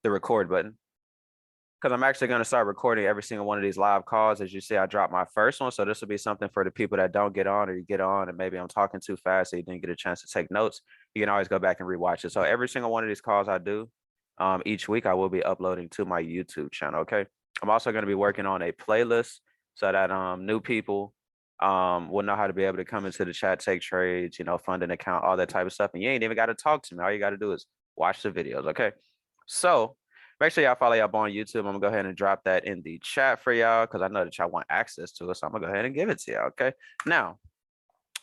the record button, because I'm actually going to start recording every single one of these live calls. As you see, I dropped my first one. So this will be something for the people that don't get on, or you get on and maybe I'm talking too fast so you didn't get a chance to take notes. You can always go back and rewatch it. So every single one of these calls I do each week, I will be uploading to my YouTube channel. Okay. I'm also going to be working on a playlist so that new people will know how to be able to come into the chat, take trades, fund an account, all that type of stuff. And you ain't even got to talk to me. All you got to do is watch the videos. Okay. So make sure y'all follow y'all on YouTube. I'm gonna go ahead and drop that in the chat for y'all because I know that y'all want access to it. So I'm gonna go ahead and give it to y'all. Okay. Now,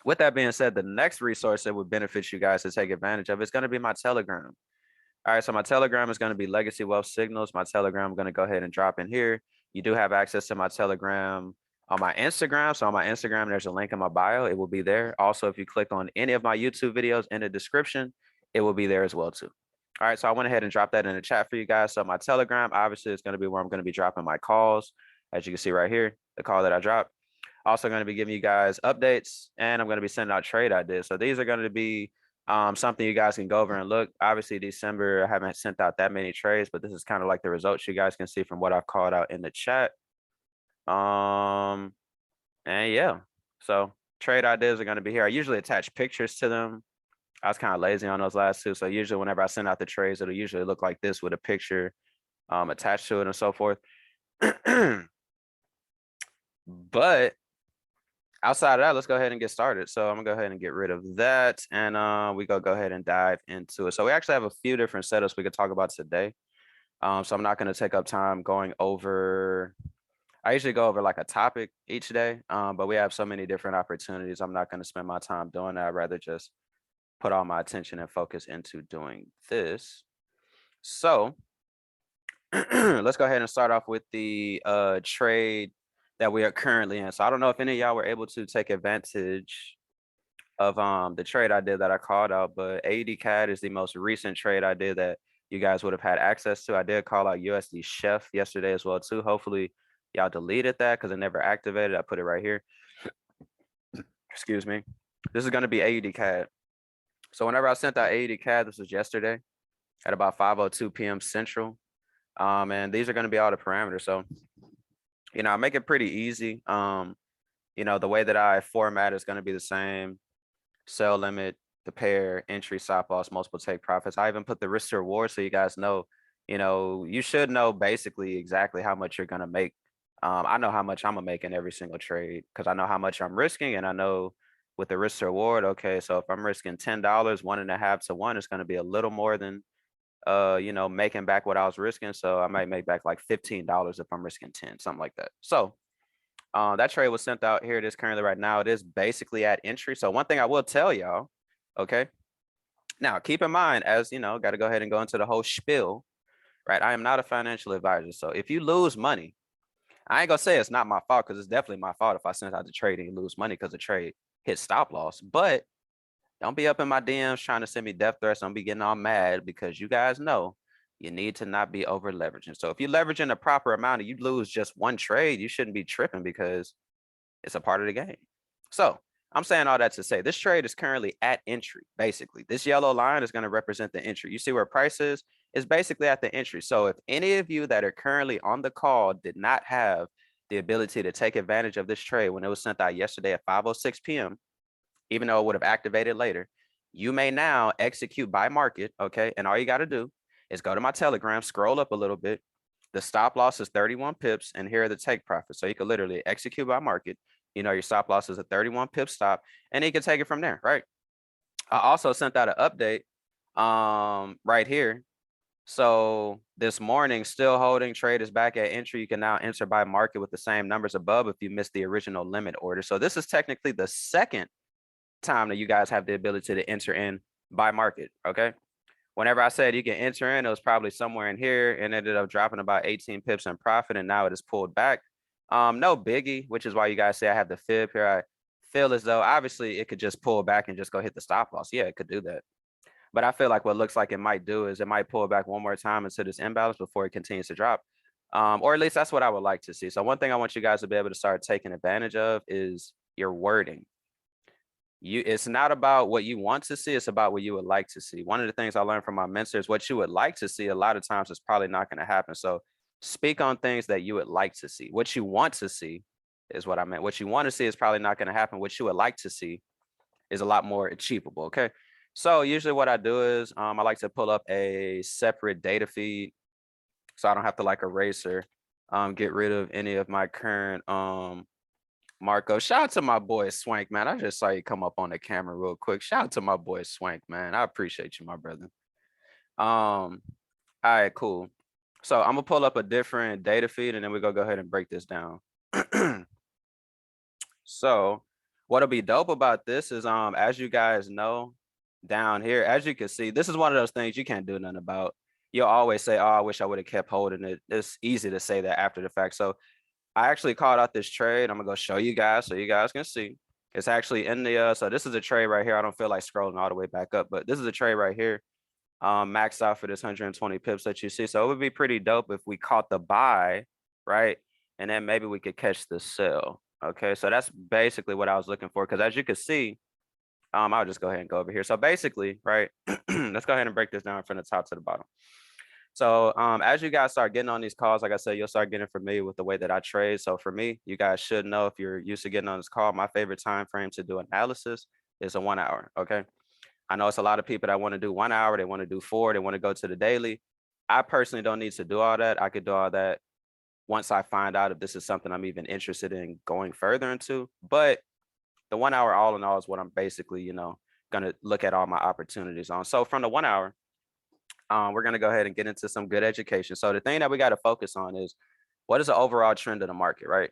with that being said, the next resource that would benefit you guys to take advantage of is going to be my Telegram. All right. So my Telegram is going to be Legacy Wealth Signals. My Telegram, I'm going to go ahead and drop in here. You do have access to my Telegram on my Instagram. So on my Instagram, there's a link in my bio. It will be there. Also, if you click on any of my YouTube videos in the description, it will be there as well too. All right, so I went ahead and dropped that in the chat for you guys. So my Telegram, obviously, is going to be where I'm going to be dropping my calls. As you can see right here, the call that I dropped. Also going to be giving you guys updates, and I'm going to be sending out trade ideas. So these are going to be something you guys can go over and look. Obviously, December, I haven't sent out that many trades, but this is kind of like the results you guys can see from what I've called out in the chat. And yeah, so trade ideas are going to be here. I usually attach pictures to them. I was kind of lazy on those last two. So usually whenever I send out the trades, it'll usually look like this with a picture attached to it and so forth. But outside of that, let's go ahead and get started. So I'm gonna go ahead and get rid of that. And we go ahead and dive into it. So we actually have a few different setups we could talk about today. So I'm not gonna take up time going over. I usually go over like a topic each day, but we have so many different opportunities. I'm not gonna spend my time doing that. I'd rather just put all my attention and focus into doing this. So let's go ahead and start off with the trade that we are currently in. So I don't know if any of y'all were able to take advantage of the trade I did that I called out, but AUD CAD is the most recent trade I did that you guys would have had access to. I did call out USD Chef yesterday as well too. Hopefully y'all deleted that because it never activated. I put it right here. Excuse me. This is going to be AUD CAD. So whenever I sent out AUD CAD, this was yesterday at about 5:02 p.m. Central. And these are going to be all the parameters. So, I make it pretty easy. The way that I format is going to be the same. Sell limit, the pair, entry, stop loss, multiple take profits. I even put the risk to reward so you guys know, you should know basically exactly how much you're going to make. I know how much I'm going to make in every single trade because I know how much I'm risking, and I know with the risk to reward, okay, so if I'm risking $10, 1.5 to 1, it's going to be a little more than making back what I was risking. So I might make back like $15 if I'm risking 10, something like that. So that trade was sent out. Here it is currently right now. It is basically at entry. So one thing I will tell y'all, okay, now keep in mind, as got to go ahead and go into the whole spiel, right? I am not a financial advisor. So if you lose money, I ain't gonna say it's not my fault, because it's definitely my fault if I send out the trade and you lose money because the trade hit stop loss. But don't be up in my DMs trying to send me death threats. Don't be getting all mad, because you guys know you need to not be over leveraging. So if you're leveraging the proper amount and you lose just one trade, you shouldn't be tripping, because it's a part of the game. So I'm saying all that to say this trade is currently at entry. Basically, this yellow line is going to represent the entry. You see where price is basically at the entry. So if any of you that are currently on the call did not have the ability to take advantage of this trade when it was sent out yesterday at 5:06 p.m., even though it would have activated later, you may now execute by market, okay? And all you got to do is go to my Telegram, scroll up a little bit. The stop loss is 31 pips, and here are the take profits. So you can literally execute by market. Your stop loss is a 31 pip stop, and you can take it from there, right? I also sent out an update right here. So this morning, still holding, trade is back at entry. You can now enter by market with the same numbers above if you missed the original limit order. So this is technically the second time that you guys have the ability to enter in by market. Okay, whenever I said you can enter in, it was probably somewhere in here and ended up dropping about 18 pips in profit, and now it is pulled back. No biggie, which is why you guys say I have the fib here. I feel as though obviously it could just pull back and just go hit the stop loss. Yeah, it could do that, but I feel like what looks like it might do is it might pull back one more time into this imbalance before it continues to drop. Or at least that's what I would like to see. So one thing I want you guys to be able to start taking advantage of is your wording. it's not about what you want to see, it's about what you would like to see. One of the things I learned from my mentors, what you would like to see a lot of times is probably not going to happen. So speak on things that you would like to see. What you want to see is what I meant. What you want to see is probably not going to happen. What you would like to see is a lot more achievable. Okay. So usually what I do is I like to pull up a separate data feed so I don't have to like erase or get rid of any of my current Marco. Shout out to my boy Swank, man. I just saw you come up on the camera real quick. Shout out to my boy Swank, man. I appreciate you, my brother. All right, cool. So I'm gonna pull up a different data feed and then we're gonna go ahead and break this down. So what'll be dope about this is as you guys know, down here, as you can see, this is one of those things you can't do nothing about. You'll always say, oh, I wish I would have kept holding it. It's easy to say that after the fact. So I actually called out this trade. I'm gonna go show you guys so you guys can see. It's actually in the so this is a trade right here. I don't feel like scrolling all the way back up, but this is a trade right here. Maxed out for this 120 pips that you see. So it would be pretty dope if we caught the buy, right? And then maybe we could catch the sell. Okay, so that's basically what I was looking for. Because as you can see, I'll just go ahead and go over here. So basically, right, let's go ahead and break this down from the top to the bottom. So as you guys start getting on these calls, like I said, you'll start getting familiar with the way that I trade. So for me, you guys should know, if you're used to getting on this call, my favorite time frame to do analysis is a 1 hour. Okay. I know it's a lot of people that want to do 1 hour, they want to do 4, they want to go to the daily. I personally don't need to do all that. I could do all that once I find out if this is something I'm even interested in going further into. But the 1 hour all in all is what I'm basically, gonna look at all my opportunities on. So from the 1 hour, we're going to go ahead and get into some good education. So the thing that we got to focus on is, what is the overall trend of the market, right?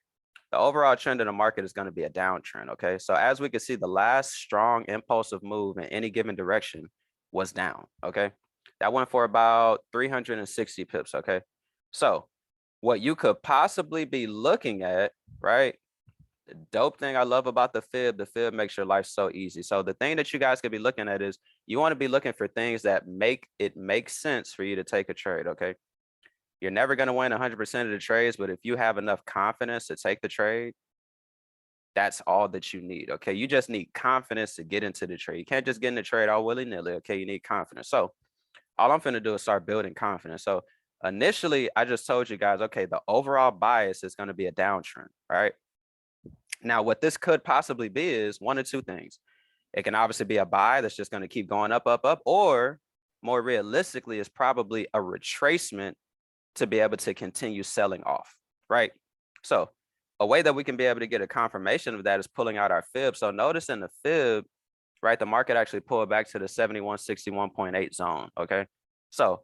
The overall trend of the market is going to be a downtrend. Okay. So as we can see, the last strong impulsive move in any given direction was down. Okay. That went for about 360 pips. Okay. So what you could possibly be looking at, right? The dope thing I love about the Fib makes your life so easy. So the thing that you guys could be looking at is, you want to be looking for things that make sense for you to take a trade. Okay. You're never going to win 100% of the trades, but if you have enough confidence to take the trade, that's all that you need. Okay. You just need confidence to get into the trade. You can't just get in the trade all willy-nilly. Okay. You need confidence. So all I'm going to do is start building confidence. So initially, I just told you guys, okay, the overall bias is going to be a downtrend. Right. Now, what this could possibly be is one of two things. It can obviously be a buy that's just going to keep going up, up, up, or more realistically, is probably a retracement to be able to continue selling off, right? So a way that we can be able to get a confirmation of that is pulling out our Fib. So notice in the Fib, right, the market actually pulled back to the 7161.8 zone, okay? So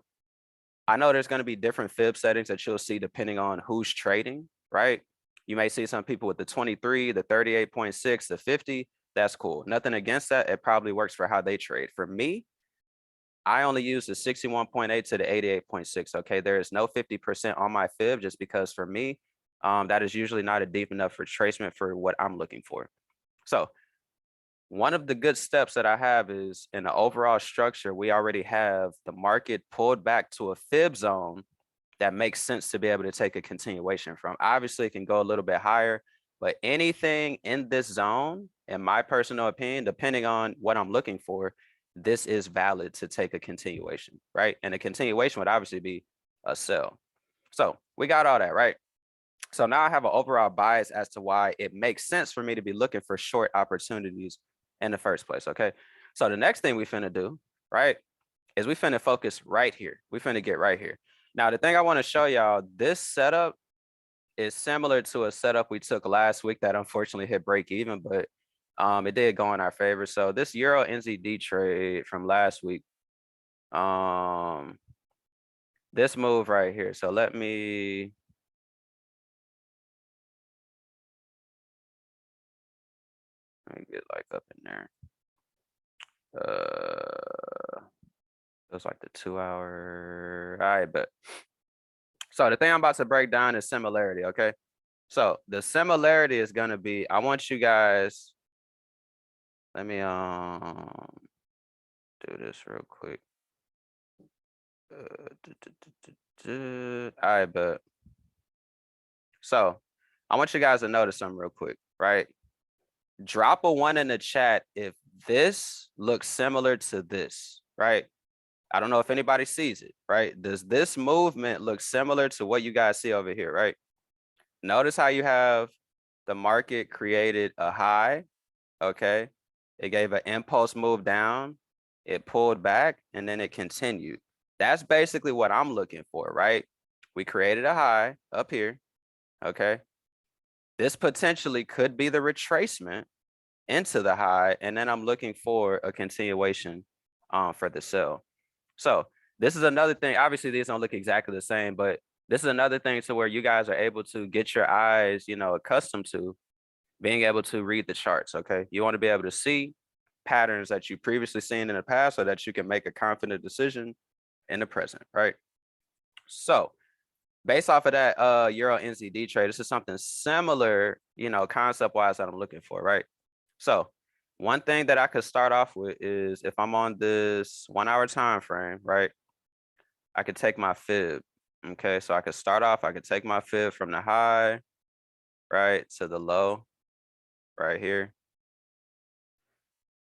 I know there's going to be different Fib settings that you'll see depending on who's trading, right? You may see some people with the 23, the 38.6, the 50. That's cool. Nothing against that. It probably works for how they trade. For me, I only use the 61.8 to the 88.6. Okay. There is no 50% on my Fib, just because for me, that is usually not a deep enough retracement for what I'm looking for. So one of the good steps that I have is, in the overall structure, we already have the market pulled back to a Fib zone that makes sense to be able to take a continuation from. Obviously, it can go a little bit higher, but anything in this zone, in my personal opinion, depending on what I'm looking for, this is valid to take a continuation, right? And a continuation would obviously be a sell. So we got all that, right? So now I have an overall bias as to why it makes sense for me to be looking for short opportunities in the first place, okay? So the next thing we finna do, right, is we finna focus right here. We finna get right here. Now, the thing I want to show y'all, this setup is similar to a setup we took last week that unfortunately hit break even, but it did go in our favor. So this Euro NZD trade from last week, this move right here. So let me get like up in there. It was like the 2 hour. All right, but so the thing I'm about to break down is similarity. Okay. So the similarity is going to be, I want you guys, let me do this real quick. All right, but so I want you guys to notice something real quick, right? Drop a 1 in the chat if this looks similar to this, right? I don't know if anybody sees it, right? Does this movement look similar to what you guys see over here, right? Notice how you have the market created a high, okay? It gave an impulse move down, it pulled back, and then it continued. That's basically what I'm looking for, right? We created a high up here, okay? This potentially could be the retracement into the high, and then I'm looking for a continuation for the sell. So this is another thing. Obviously, these don't look exactly the same, but this is another thing to where you guys are able to get your eyes, accustomed to being able to read the charts. Okay, you want to be able to see patterns that you previously seen in the past, so that you can make a confident decision in the present, right? So based off of that Euro NZD trade, this is something similar, concept wise that I'm looking for, right? So one thing that I could start off with is if I'm on this 1 hour time frame, right? I could take my fib. Okay, so I could start off, I could take my fib from the high, right, to the low, right here.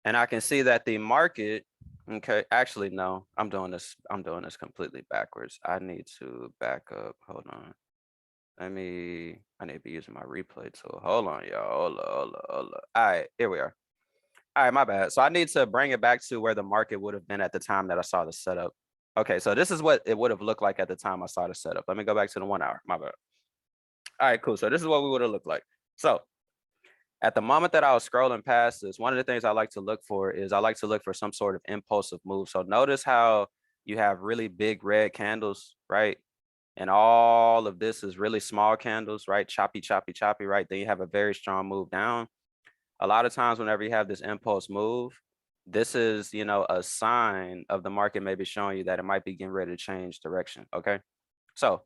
And I can see that the market, okay, actually, no, I'm doing this completely backwards. I need to back up. Hold on. I need to be using my replay tool. Hold on, y'all. Hold on. All right, here we are. All right, my bad. So I need to bring it back to where the market would have been at the time that I saw the setup. Okay, so this is what it would have looked like at the time I saw the setup. Let me go back to the 1 hour. My bad. All right, cool. So this is what we would have looked like. So at the moment that I was scrolling past this, one of the things I like to look for is I like to look for some sort of impulsive move. So notice how you have really big red candles, right? And all of this is really small candles, right? Choppy, choppy, choppy, right? Then you have a very strong move down. A lot of times whenever you have this impulse move, this is, a sign of the market maybe showing you that it might be getting ready to change direction, okay? So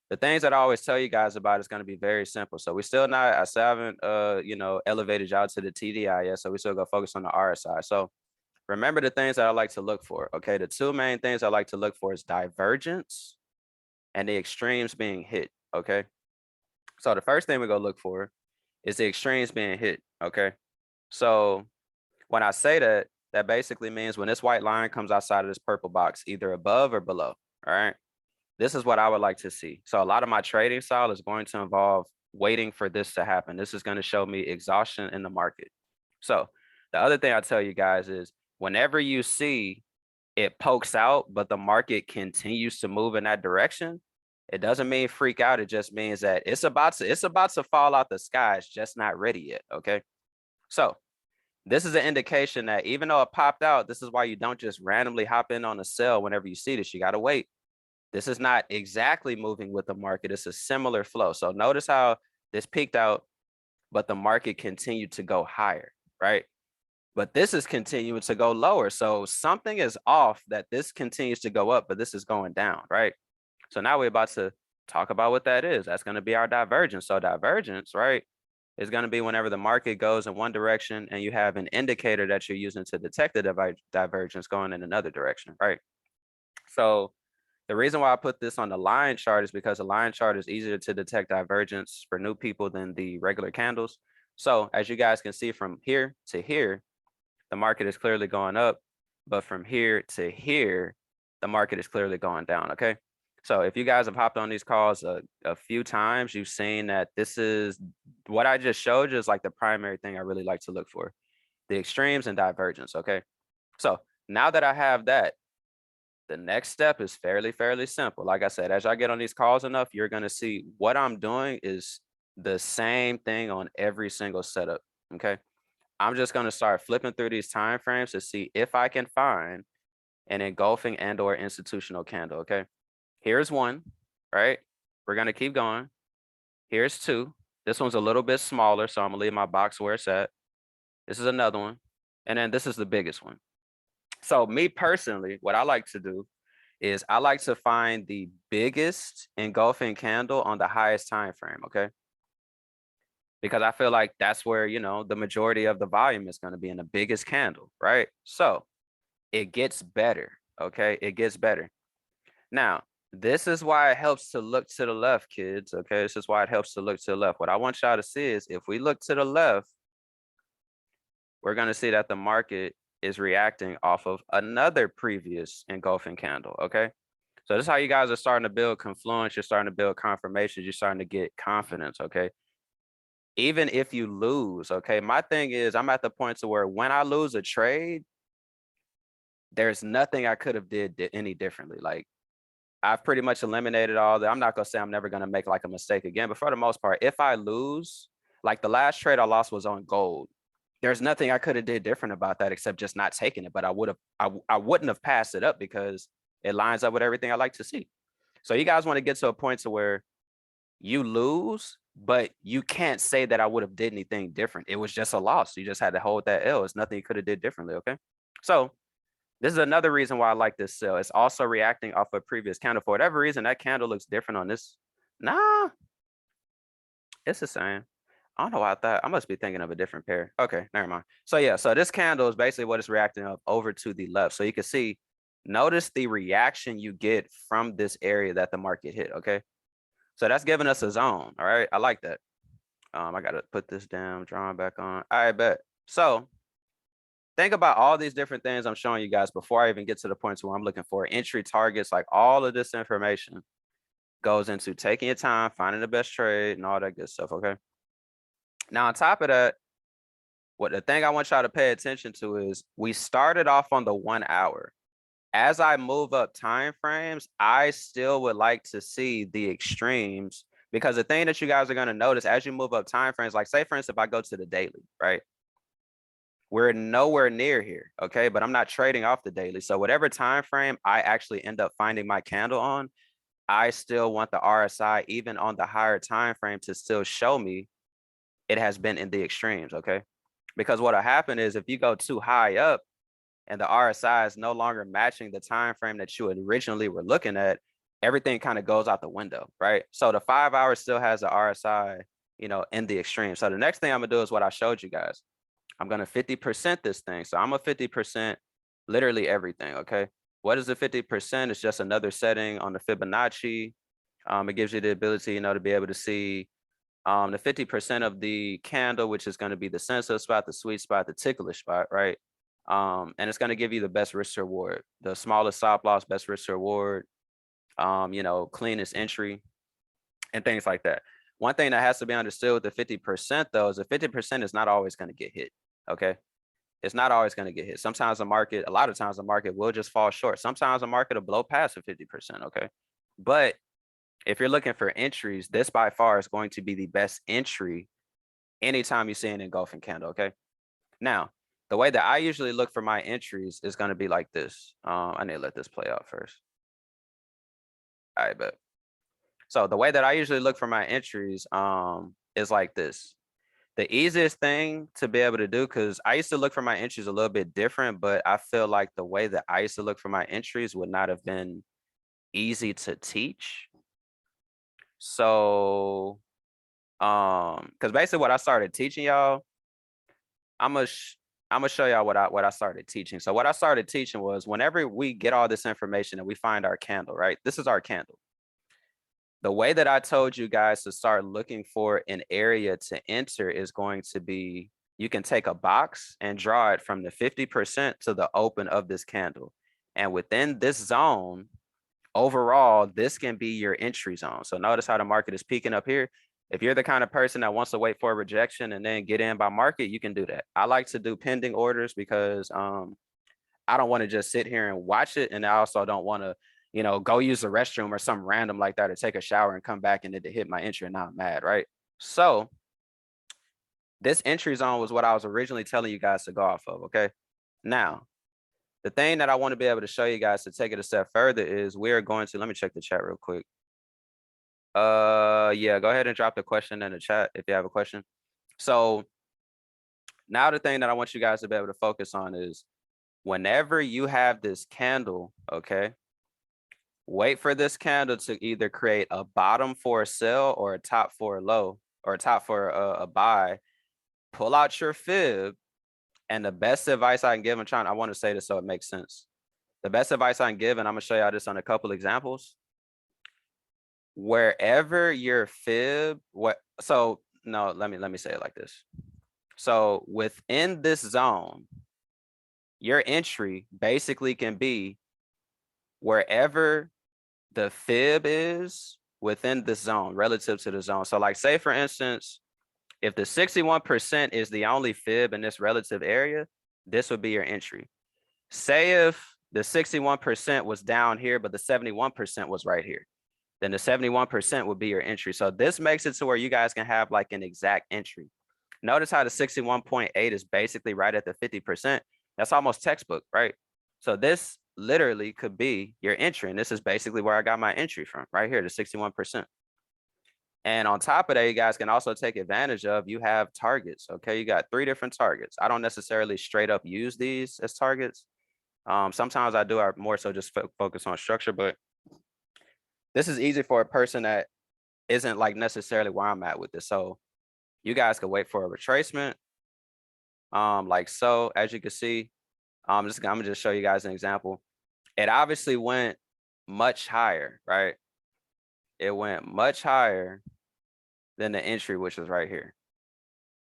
the things that I always tell you guys about is going to be very simple. So we still not, I still haven't, elevated y'all to the TDI yet. So we still go focus on the RSI. So remember the things that I like to look for, okay? The two main things I like to look for is divergence and the extremes being hit, okay? So the first thing we're going to look for is the extremes being hit, okay? So when I say that, that basically means when this white line comes outside of this purple box, either above or below, all right? This is what I would like to see. So a lot of my trading style is going to involve waiting for this to happen. This is going to show me exhaustion in the market. So the other thing I tell you guys is whenever you see it pokes out, but the market continues to move in that direction, it doesn't mean freak out. It just means that it's about to fall out the sky. It's just not ready yet. Okay. So this is an indication that even though it popped out, this is why you don't just randomly hop in on a sell whenever you see this. You got to wait. This is not exactly moving with the market. It's a similar flow. So notice how this peaked out, but the market continued to go higher, right? But this is continuing to go lower. So something is off that this continues to go up, but this is going down, right? So now we're about to talk about what that is. That's going to be our divergence. So divergence, right, is going to be whenever the market goes in one direction and you have an indicator that you're using to detect the divergence going in another direction, right? So the reason why I put this on the line chart is because the line chart is easier to detect divergence for new people than the regular candles. So as you guys can see from here to here, the market is clearly going up, but from here to here, the market is clearly going down, okay? So if you guys have hopped on these calls a few times, you've seen that this is what I just showed you is like the primary thing I really like to look for, the extremes and divergence, okay? So now that I have that, the next step is fairly simple. Like I said, as I get on these calls enough, you're going to see what I'm doing is the same thing on every single setup, okay? I'm just going to start flipping through these time frames to see if I can find an engulfing and or institutional candle, okay? Here's one, right? We're going to keep going. Here's two. This one's a little bit smaller, so I'm going to leave my box where it's at. This is another one. And then this is the biggest one. So me personally, what I like to do is I like to find the biggest engulfing candle on the highest time frame, okay? Because I feel like that's where, the majority of the volume is going to be in the biggest candle, right? So it gets better, okay? It gets better. Now, this is why it helps to look to the left, kids, okay? This is why it helps to look to the left. What I want y'all to see is if we look to the left, we're going to see that the market is reacting off of another previous engulfing candle, okay? So this is how you guys are starting to build confluence. You're starting to build confirmations. You're starting to get confidence, okay? Even if you lose, okay? My thing is I'm at the point to where when I lose a trade, there's nothing I could have did any differently. Like, I've pretty much eliminated all that. I'm not going to say I'm never going to make like a mistake again, but for the most part, if I lose, like the last trade I lost was on gold. There's nothing I could have did different about that except just not taking it. But I wouldn't have passed it up because it lines up with everything I like to see. So you guys want to get to a point to where you lose, but you can't say that I would have did anything different. It was just a loss. You just had to hold that L. It's nothing you could have did differently, okay? So this is another reason why I like this sell. It's also reacting off a previous candle. For whatever reason, that candle looks different on this. Nah, it's the same. I don't know why I thought. I must be thinking of a different pair. Okay, never mind. So yeah, so this candle is basically what it's reacting up over to the left. So you can see, notice the reaction you get from this area that the market hit, okay? So that's giving us a zone, all right? I like that. I got to put this down, drawing back on. All right, bet. So think about all these different things I'm showing you guys before I even get to the points where I'm looking for entry targets. Like all of this information goes into taking your time, finding the best trade and all that good stuff, okay? Now, on top of that, what the thing I want y'all to pay attention to is we started off on the 1 hour. As I move up time frames, I still would like to see the extremes, because the thing that you guys are going to notice as you move up time frames, like say, for instance, if I go to the daily, right? We're nowhere near here, okay? But I'm not trading off the daily. So whatever time frame I actually end up finding my candle on, I still want the RSI, even on the higher time frame, to still show me it has been in the extremes, okay? Because what'll happen is if you go too high up and the RSI is no longer matching the time frame that you originally were looking at, everything kind of goes out the window, right? So the 5 hours still has the RSI, you know, in the extreme. So the next thing I'm gonna do is what I showed you guys. I'm gonna 50% this thing. So I'm a 50% literally everything, okay? What is the 50%? It's just another setting on the Fibonacci. It gives you the ability, you know, to be able to see the 50% of the candle, which is going to be the sensitive spot, the sweet spot, the ticklish spot, right? And it's going to give you the best risk to reward, the smallest stop loss, best risk to reward, you know, cleanest entry, and things like that. One thing that has to be understood with the 50% though is the 50% is not always going to get hit. Okay. It's not always going to get hit. Sometimes the market, a lot of times the market will just fall short. Sometimes the market will blow past the 50%. Okay. But if you're looking for entries, this by far is going to be the best entry anytime you see an engulfing candle, okay? Now, the way that I usually look for my entries is going to be like this. I need to let this play out first. All right, bet. So the way that I usually look for my entries is like this. The easiest thing to be able to do, because I used to look for my entries a little bit different, but I feel like the way that I used to look for my entries would not have been easy to teach. So because basically what I started teaching y'all, I'm gonna show y'all what I started teaching. So what I started teaching was whenever we get all this information and we find our candle, right? This is our candle. The way that I told you guys to start looking for an area to enter is going to be, you can take a box and draw it from the 50% to the open of this candle. And within this zone, overall, this can be your entry zone. So notice how the market is peaking up here. If you're the kind of person that wants to wait for a rejection and then get in by market, you can do that. I like to do pending orders because I don't want to just sit here and watch it. And I also don't want to, you know, go use the restroom or something random like that, or take a shower and come back and it hit my entry and now I'm mad, right? So this entry zone was what I was originally telling you guys to go off of, okay? Now, the thing that I want to be able to show you guys to take it a step further is we're going to, let me check the chat real quick. Yeah, go ahead and drop the question in the chat if you have a question. So now the thing that I want you guys to be able to focus on is whenever you have this candle, okay, wait for this candle to either create a bottom for a sell or a top for a low, or a top for a buy. Pull out your fib. And the best advice I can give, I want to say this so it makes sense. The best advice I can give, and I'm gonna show y'all this on a couple examples. Wherever your fib, so no, let me say it like this. So within this zone, your entry basically can be wherever the fib is within the zone relative to the zone. So like say for instance, if the 61% is the only fib in this relative area, this would be your entry. Say if the 61% was down here, but the 71% was right here, then the 71% would be your entry. So this makes it to where you guys can have like an exact entry. Notice how the 61.8 is basically right at the 50%. That's almost textbook, right? So this literally could be your entry. And this is basically where I got my entry from, right here, the 61%. And on top of that, you guys can also take advantage of, you have targets, okay? You got 3 different targets. I don't necessarily straight up use these as targets. Sometimes I do more so just focus on structure, but this is easy for a person that isn't like necessarily where I'm at with this. So you guys could wait for a retracement. Like so, as you can see, I'm gonna just show you guys an example. It obviously went much higher, right? It went much higher than the entry, which is right here.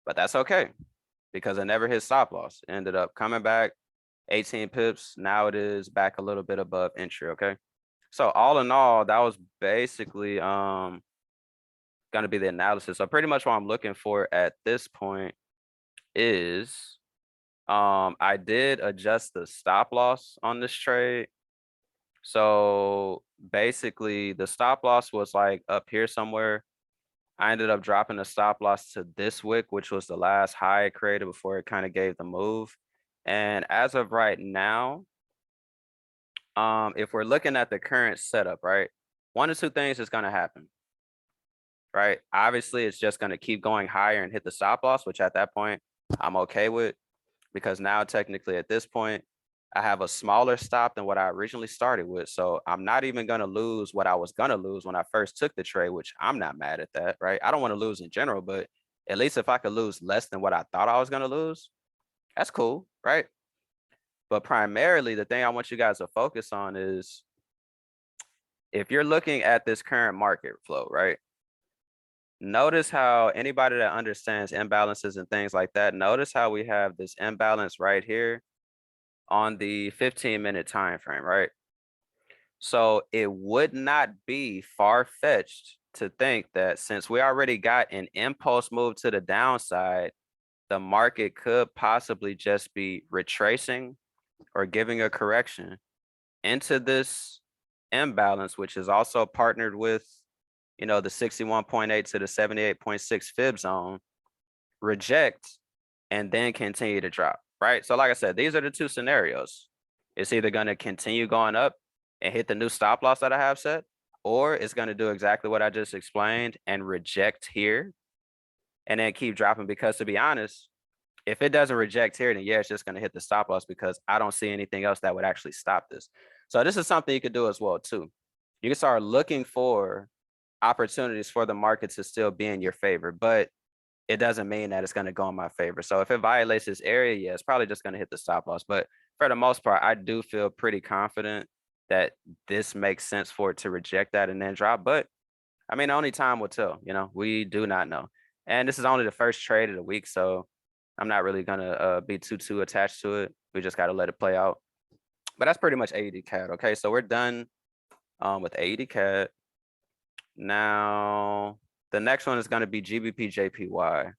But that's okay because it never hit stop loss. It ended up coming back 18 pips. Now it is back a little bit above entry, okay? So all in all, that was basically gonna be the analysis. So pretty much what I'm looking for at this point is I did adjust the stop loss on this trade. So basically the stop loss was like up here somewhere. I ended up dropping the stop loss to this wick, which was the last high it created before it kind of gave the move. And as of right now, if we're looking at the current setup, right, 1 or 2 things is going to happen, right? Obviously, it's just going to keep going higher and hit the stop loss, which at that point I'm okay with, because now technically at this point, I have a smaller stop than what I originally started with. So I'm not even going to lose what I was going to lose when I first took the trade, which I'm not mad at that, right? I don't want to lose in general, but at least if I could lose less than what I thought I was going to lose, that's cool, right? But primarily, the thing I want you guys to focus on is if you're looking at this current market flow, right? Notice how anybody that understands imbalances and things like that, notice how we have this imbalance right here on the 15-minute time frame, right? So it would not be far-fetched to think that since we already got an impulse move to the downside, the market could possibly just be retracing or giving a correction into this imbalance, which is also partnered with, you know, the 61.8 to the 78.6 fib zone, reject, and then continue to drop, right? So like I said, these are the 2 scenarios. It's either going to continue going up and hit the new stop loss that I have set, or it's going to do exactly what I just explained and reject here and then keep dropping. Because to be honest, if it doesn't reject here, then yeah, it's just going to hit the stop loss because I don't see anything else that would actually stop this. So this is something you could do as well too. You can start looking for opportunities for the market to still be in your favor, but it doesn't mean that it's going to go in my favor. So if it violates this area, yeah, it's probably just going to hit the stop loss. But for the most part, I do feel pretty confident that this makes sense for it to reject that and then drop. But I mean, only time will tell, you know, we do not know. And this is only the first trade of the week, so I'm not really going to be too attached to it. We just got to let it play out. But that's pretty much AED CAD. Okay, so we're done with AED CAD. Now, the next one is going to be GBP Jpy.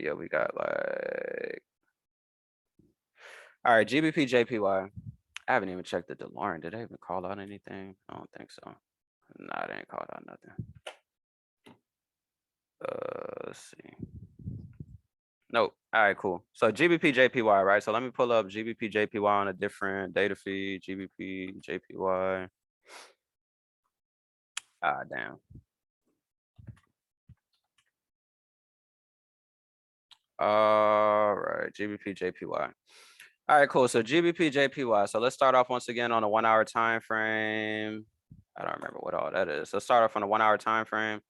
Yeah, we got like, all right, GBP Jpy. I haven't even checked the DeLorean. Did they even call out anything? I don't think so. Nah, they ain't called out nothing. Let's see. Nope. All right, cool. So GBP Jpy, right? So let me pull up GBP Jpy on a different data feed. GBP Jpy. Ah, damn. All right, GBP Jpy. All right, cool. So GBP Jpy. So let's start off once again on a 1 hour time frame. I don't remember what all that is. Let's start off on a 1 hour time frame.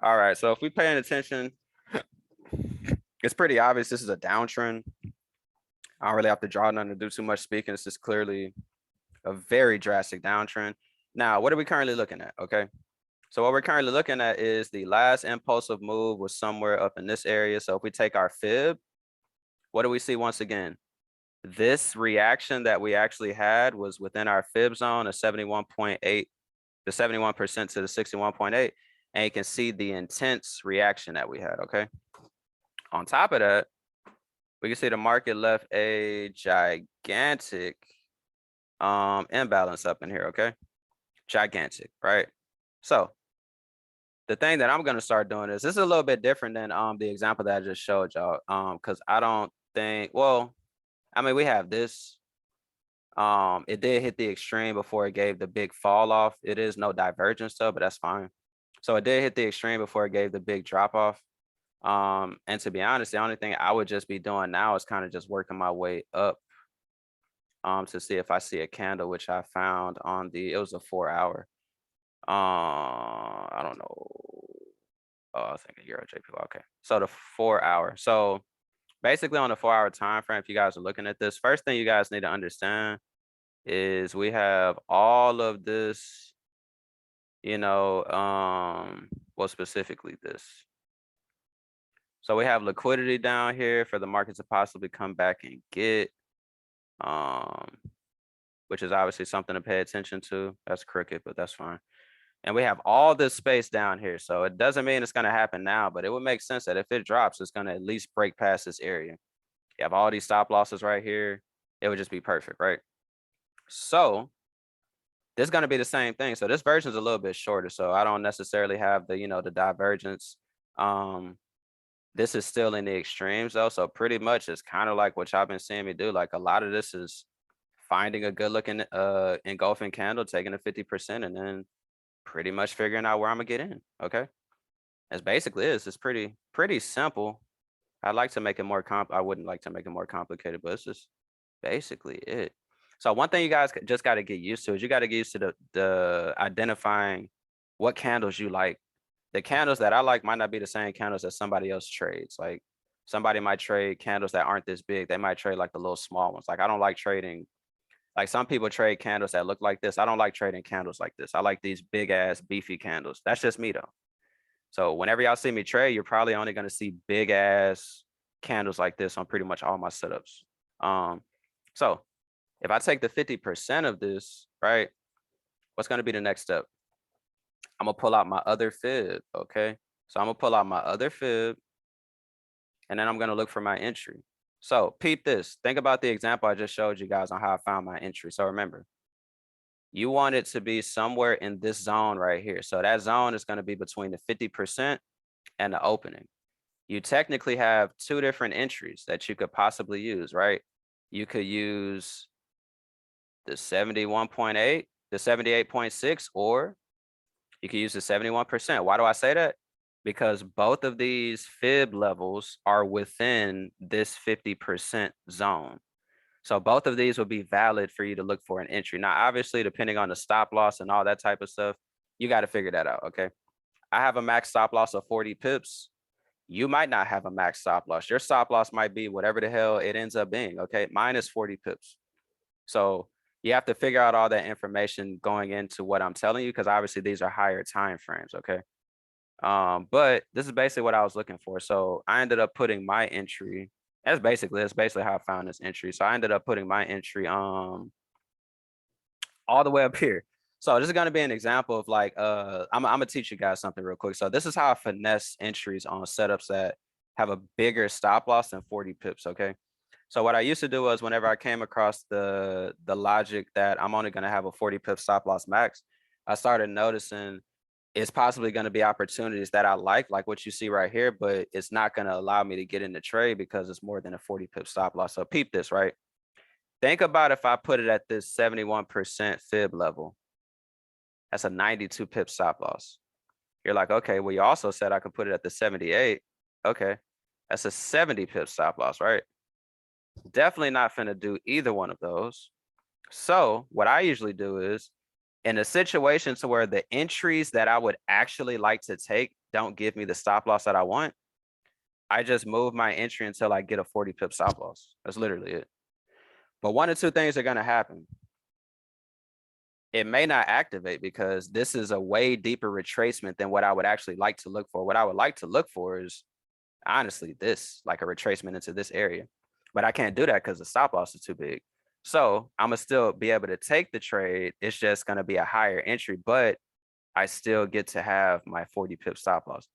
All right. So if we're paying attention, it's pretty obvious this is a downtrend. I don't really have to draw nothing to do too much speaking. This is clearly a very drastic downtrend. Now, what are we currently looking at? Okay. So what we're currently looking at is the last impulsive move was somewhere up in this area. So if we take our fib, what do we see once again? This reaction that we actually had was within our fib zone of 71.8, the 71% to the 61.8. And you can see the intense reaction that we had, okay? On top of that, we can see the market left a gigantic imbalance up in here, okay? Gigantic, right? So the thing that I'm going to start doing is, this is a little bit different than the example that I just showed y'all, because I don't think, well, I mean, we have this. It did hit the extreme before it gave the big fall off. It is no divergence though, but that's fine. So it did hit the extreme before it gave the big drop off. And to be honest, the only thing I would just be doing now is kind of just working my way up to see if I see a candle, which I found on it was a 4-hour. I don't know. Oh, I think a Euro JPY. Okay. So the 4-hour. So basically on the 4-hour time frame, if you guys are looking at this, first thing you guys need to understand is we have all of this, well, specifically this. So we have liquidity down here for the market to possibly come back and get, which is obviously something to pay attention to. That's crooked, but that's fine. And we have all this space down here. So it doesn't mean it's going to happen now, but it would make sense that if it drops, it's going to at least break past this area. You have all these stop losses right here. It would just be perfect, right? So this is going to be the same thing. So this version is a little bit shorter. So I don't necessarily have the, the divergence. This is still in the extremes though. So pretty much it's kind of like what y'all been seeing me do. Like a lot of this is finding a good looking engulfing candle, taking a 50%, and then pretty much figuring out where I'm gonna get in. Okay. That's basically it. It's pretty simple. I'd like to make it more I wouldn't like to make it more complicated, but it's just basically it. So one thing you guys just got to get used to is you got to get used to the identifying what candles you like. The candles that I like might not be the same candles that somebody else trades. Like somebody might trade candles that aren't this big. They might trade like the little small ones. Like I don't like trading. Like some people trade candles that look like this. I don't like trading candles like this. I like these big ass beefy candles. That's just me though. So whenever y'all see me trade, you're probably only going to see big ass candles like this on pretty much all my setups. So if I take the 50% of this, right, what's going to be the next step? I'm going to pull out my other fib, okay? So I'm going to pull out my other fib, and then I'm going to look for my entry. So peep this. Think about the example I just showed you guys on how I found my entry. So remember, you want it to be somewhere in this zone right here. So that zone is going to be between the 50% and the opening. You technically have two different entries that you could possibly use, right? You could use the 71.8, the 78.6, or you can use the 71%. Why do I say that? Because both of these fib levels are within this 50% zone. So both of these will be valid for you to look for an entry. Now, obviously, depending on the stop loss and all that type of stuff, you got to figure that out, okay? I have a max stop loss of 40 pips. You might not have a max stop loss. Your stop loss might be whatever the hell it ends up being, okay? Mine is 40 pips. So you have to figure out all that information going into what I'm telling you, because obviously these are higher time frames, okay? But this is basically what I was looking for. So I ended up putting my entry. That's basically how I found this entry. So I ended up putting my entry all the way up here. So this is going to be an example of like I'm gonna teach you guys something real quick. So this is how I finesse entries on setups that have a bigger stop loss than 40 pips. Okay. So what I used to do was whenever I came across the logic that I'm only going to have a 40 pip stop loss max, I started noticing it's possibly going to be opportunities that I like what you see right here, but it's not going to allow me to get in the trade because it's more than a 40 pip stop loss. So peep this, right? Think about if I put it at this 71% fib level. That's a 92 pip stop loss. You're like, okay, well, you also said I could put it at the 78. Okay, that's a 70 pip stop loss, right? Definitely not finna do either one of those. So what I usually do is, in a situation to where the entries that I would actually like to take don't give me the stop loss that I want, I just move my entry until I get a 40 pip stop loss. That's literally it. But one or two things are going to happen. it may not activate because this is a way deeper retracement than what I would actually like to look for. What I would like to look for is honestly this, like a retracement into this area, but I can't do that because the stop loss is too big. So I'm gonna still be able to take the trade. It's just gonna be a higher entry, but I still get to have my 40 pip stop loss.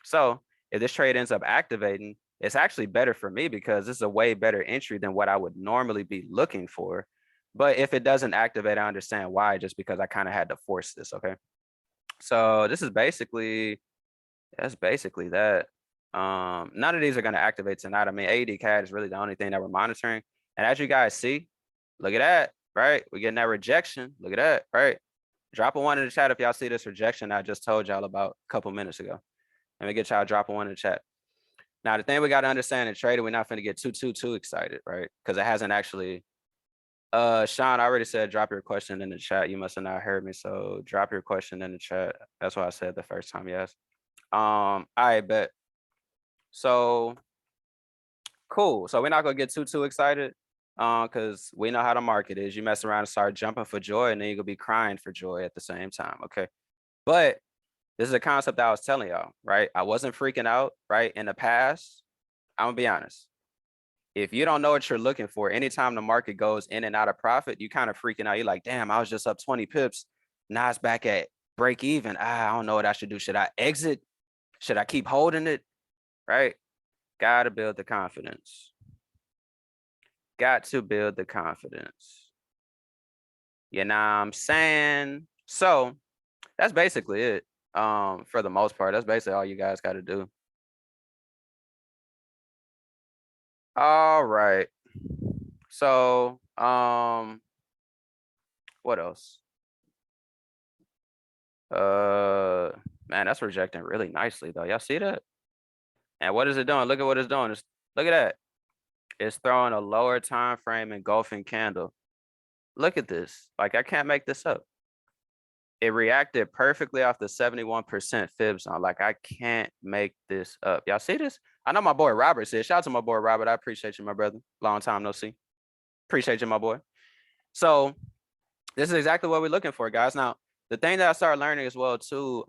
So if this trade ends up activating, it's actually better for me because it's a way better entry than what I would normally be looking for. But if it doesn't activate, I understand why, just because I kind of had to force this. Okay. So this is basically, that's basically that. None of these are going to activate tonight. I mean, AED CAD is really the only thing that we're monitoring. And as you guys see, look at that, right? We're getting that rejection. Look at that, right? Drop a 1 in the chat if y'all see this rejection I just told y'all about a couple minutes ago. Let me get y'all drop a 1 in the chat. Now, the thing we got to understand in trading, we're not going to get too excited, right? Because it hasn't actually. Sean, I already said drop your question in the chat. You must have not heard me, so drop your question in the chat. That's what I said the first time you asked. I bet. So cool. So we're not gonna get too excited, because we know how the market is. You mess around and start jumping for joy, and then you're gonna be crying for joy at the same time. Okay, but this is a concept that I was telling y'all, right? I wasn't freaking out, right? In the past, I'm gonna be honest. If you don't know what you're looking for, anytime the market goes in and out of profit, you kind of freaking out. You're like, damn, I was just up 20 pips. Now it's back at break even. I don't know what I should do. Should I exit? Should I keep holding it? Right? Got to build the confidence. Got to build the confidence. You know what I'm saying? So that's basically it. For the most part, that's basically all you guys got to do. All right. So, what else? Man, that's rejecting really nicely though. Y'all see that? And what is it doing? Look at what it's doing. Look at that. It's throwing a lower time frame engulfing candle. Look at this. Like, I can't make this up. It reacted perfectly off the 71% fib zone. Like, I can't make this up. Y'all see this? I know my boy Robert said. Shout out to my boy Robert. I appreciate you, my brother. Long time no see. Appreciate you, my boy. So this is exactly what we're looking for, guys. Now, the thing that I started learning as well too,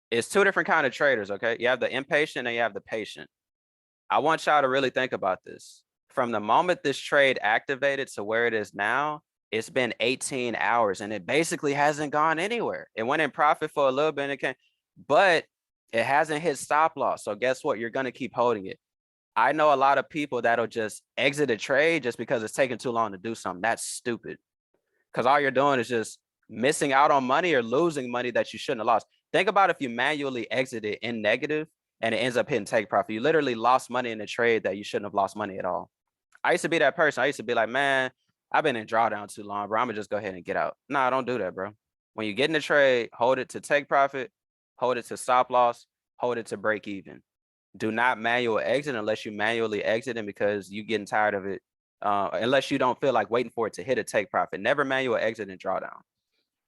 is two different kind of traders. Okay, you have the impatient and you have the patient. I want y'all to really think about this. From the moment this trade activated to where it is now, it's been 18 hours and it basically hasn't gone anywhere. It went in profit for a little bit and it came, but it hasn't hit stop loss. So guess what? You're going to keep holding it. I know a lot of people that'll just exit a trade just because it's taking too long to do something. That's stupid. Because all you're doing is just missing out on money or losing money that you shouldn't have lost. Think about if you manually exited in negative and it ends up hitting take profit. You literally lost money in a trade that you shouldn't have lost money at all. I used to be that person. I used to be like, man, I've been in drawdown too long, bro. I'm gonna just go ahead and get out. Nah, don't do that, bro. When you get in the trade, hold it to take profit, hold it to stop loss, hold it to break even. Do not manual exit unless you manually exiting because you getting tired of it. Unless you don't feel like waiting for it to hit a take profit. Never manual exit and drawdown.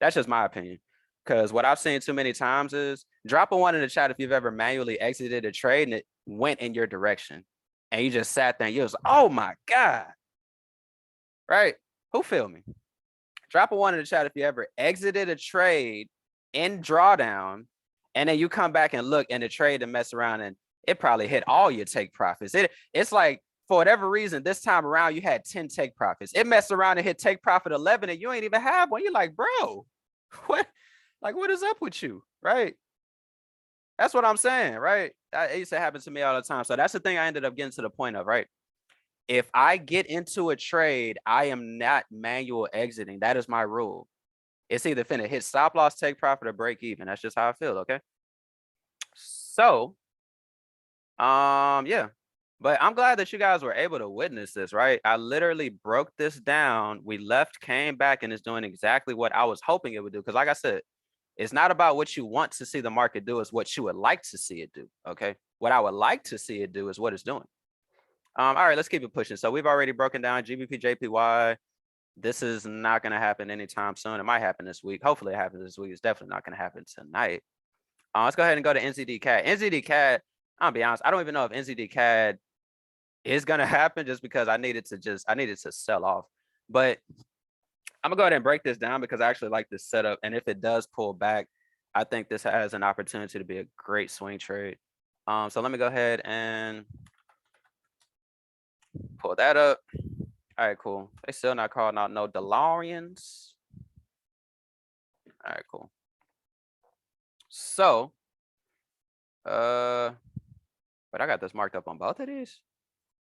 That's just my opinion. Because what I've seen too many times is drop a 1 in the chat if you've ever manually exited a trade and it went in your direction. And you just sat there and you was, oh my God. Right? Who feel me? Drop a 1 in the chat if you ever exited a trade in drawdown and then you come back and look and the trade and mess around and it probably hit all your take profits. It's like, for whatever reason, this time around, you had 10 take profits. It messed around and hit take profit 11 and you ain't even have one. You're like, bro, what? Like, what is up with you? Right? That's what I'm saying, right? It used to happen to me all the time. So that's the thing I ended up getting to the point of, right? If I get into a trade, I am not manual exiting. That is my rule. It's either finna hit stop loss, take profit, or break even. That's just how I feel, okay? So, yeah. But I'm glad that you guys were able to witness this, right? I literally broke this down. We left, came back, and it's doing exactly what I was hoping it would do. Because like I said, it's not about what you want to see the market do. It's what you would like to see it do, okay? What I would like to see it do is what it's doing. All right, let's keep it pushing. So we've already broken down Gbp Jpy. This is not going to happen anytime soon. It might happen this week. Hopefully it happens this week. It's definitely not going to happen tonight. Let's go ahead and go to NZD CAD. NZD CAD, I'll be honest, I don't even know if NZD CAD is going to happen just because I needed to sell off. But I'm gonna go ahead and break this down because I actually like this setup. And if it does pull back, I think this has an opportunity to be a great swing trade. So let me go ahead and pull that up. All right, cool. They still not calling out no DeLoreans. All right, cool. So, but I got this marked up on both of these.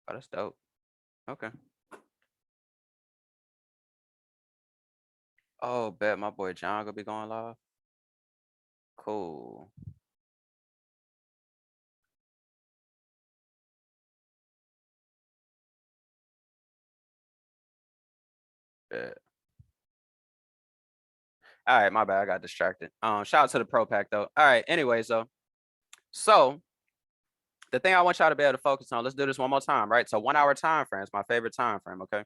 Oh, that's dope. Okay. Oh, bet my boy John gonna be going live. Cool. Bet. All right, my bad. I got distracted. Shout out to the Pro Pack though. All right. Anyways, so the thing I want y'all to be able to focus on. Let's do this one more time, right? So 1 hour time frame is my favorite time frame. Okay.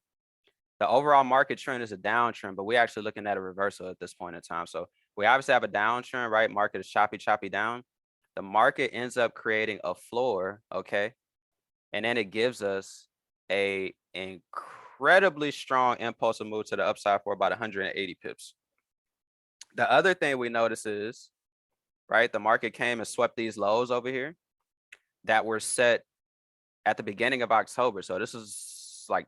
The overall market trend is a downtrend, but we're actually looking at a reversal at this point in time. So we obviously have a downtrend, right? Market is choppy down. The market ends up creating a floor, okay? And then it gives us a incredibly strong impulsive move to the upside for about 180 pips. The other thing we notice is, right, the market came and swept these lows over here that were set at the beginning of October. So this is like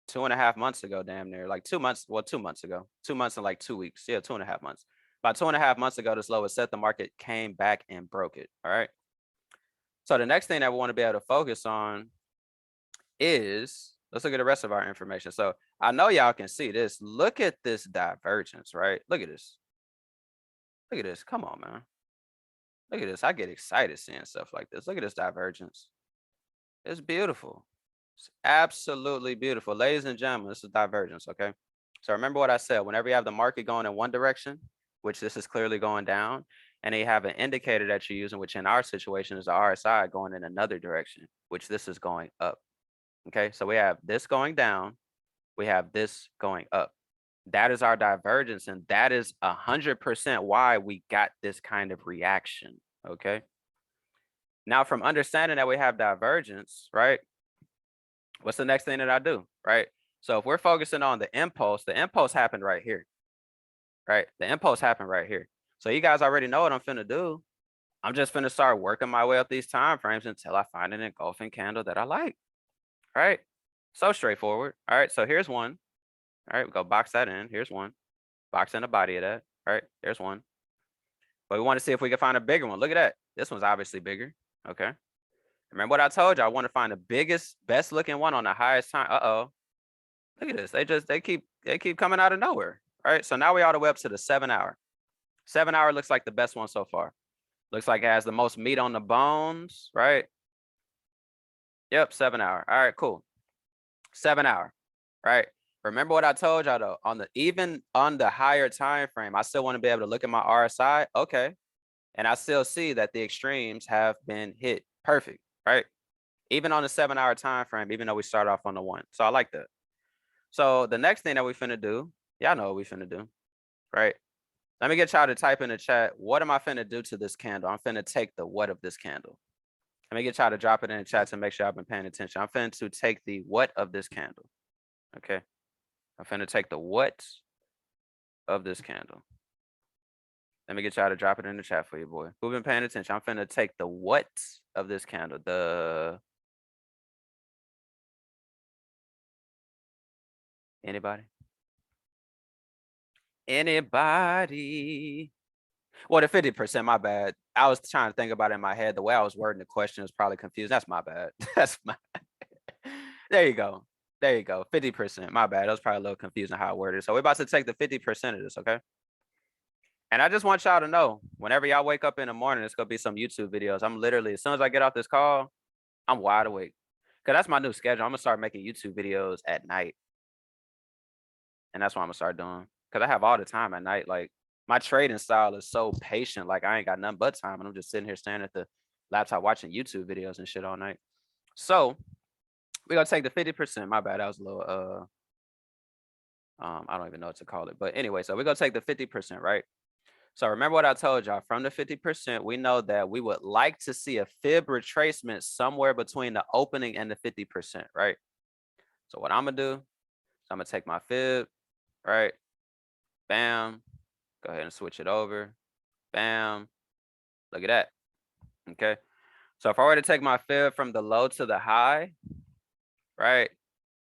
2.5 months ago, damn near, like 2 months. Well, 2 months ago, 2 months and like 2 weeks. Yeah, 2.5 months. About 2.5 months ago, this low was set. The market came back and broke it. All right. So the next thing that we want to be able to focus on is, let's look at the rest of our information. So I know y'all can see this. Look at this divergence, right? Look at this. Look at this. Come on, man. Look at this. I get excited seeing stuff like this. Look at this divergence. It's beautiful. It's absolutely beautiful. Ladies and gentlemen, this is divergence, okay? So remember what I said. Whenever you have the market going in one direction, which this is clearly going down, and you have an indicator that you're using, which in our situation is the RSI going in another direction, which this is going up. Okay, so we have this going down, we have this going up. That is our divergence, and that is 100% why we got this kind of reaction. Okay. Now, from understanding that we have divergence, right? What's the next thing that I do, right? So if we're focusing on the impulse happened right here, right? The impulse happened right here. So you guys already know what I'm finna do. I'm just finna start working my way up these time frames until I find an engulfing candle that I like, right? So straightforward. All right, so here's one. All right, we go box that in. Here's one. Box in the body of that. All right, there's one. But we want to see if we can find a bigger one. Look at that. This one's obviously bigger. Okay. Remember what I told you? I want to find the biggest, best looking one on the highest time. Uh-oh. Look at this. They keep coming out of nowhere. All right. So now we all the way up to the 7 hour. 7 hour looks like the best one so far. Looks like it has the most meat on the bones, right? Yep, 7 hour. All right, cool. 7 hour. Right. Remember what I told y'all though, even on the higher time frame, I still want to be able to look at my RSI. Okay. And I still see that the extremes have been hit. Perfect. Right. Even on the 7 hour time frame, even though we start off on the 1. So I like that. So the next thing that we finna do, y'all know what we finna do, right? Let me get y'all to type in the chat. What am I finna do to this candle? I'm finna take the what of this candle. Let me get y'all to drop it in the chat to make sure I've been paying attention. I'm finna to take the what of this candle. Okay. I'm finna take the what of this candle. Let me get y'all to drop it in the chat for you, boy. Who've been paying attention? I'm finna take the what of this candle. Anybody? Anybody? Well, the 50%, my bad. I was trying to think about it in my head. The way I was wording the question was probably confused. That's my bad. That's my There you go. There you go. 50%. My bad. That was probably a little confusing how I worded it. So we're about to take the 50% of this, okay? And I just want y'all to know, whenever y'all wake up in the morning, it's gonna be some YouTube videos. I'm literally, as soon as I get off this call, I'm wide awake. Cause that's my new schedule. I'm gonna start making YouTube videos at night. And that's what I'm gonna start doing. Cause I have all the time at night. Like my trading style is so patient. Like I ain't got nothing but time. And I'm just sitting here staring at the laptop watching YouTube videos and shit all night. So we're gonna take the 50%. My bad. That was a little I don't even know what to call it. But anyway, so we're gonna take the 50%, right? So remember what I told y'all, from the 50%, we know that we would like to see a Fib retracement somewhere between the opening and the 50%, right? So what I'm gonna do, I'm gonna take my Fib, right? Bam. Go ahead and switch it over. Bam. Look at that. Okay. So if I were to take my fib from the low to the high, right?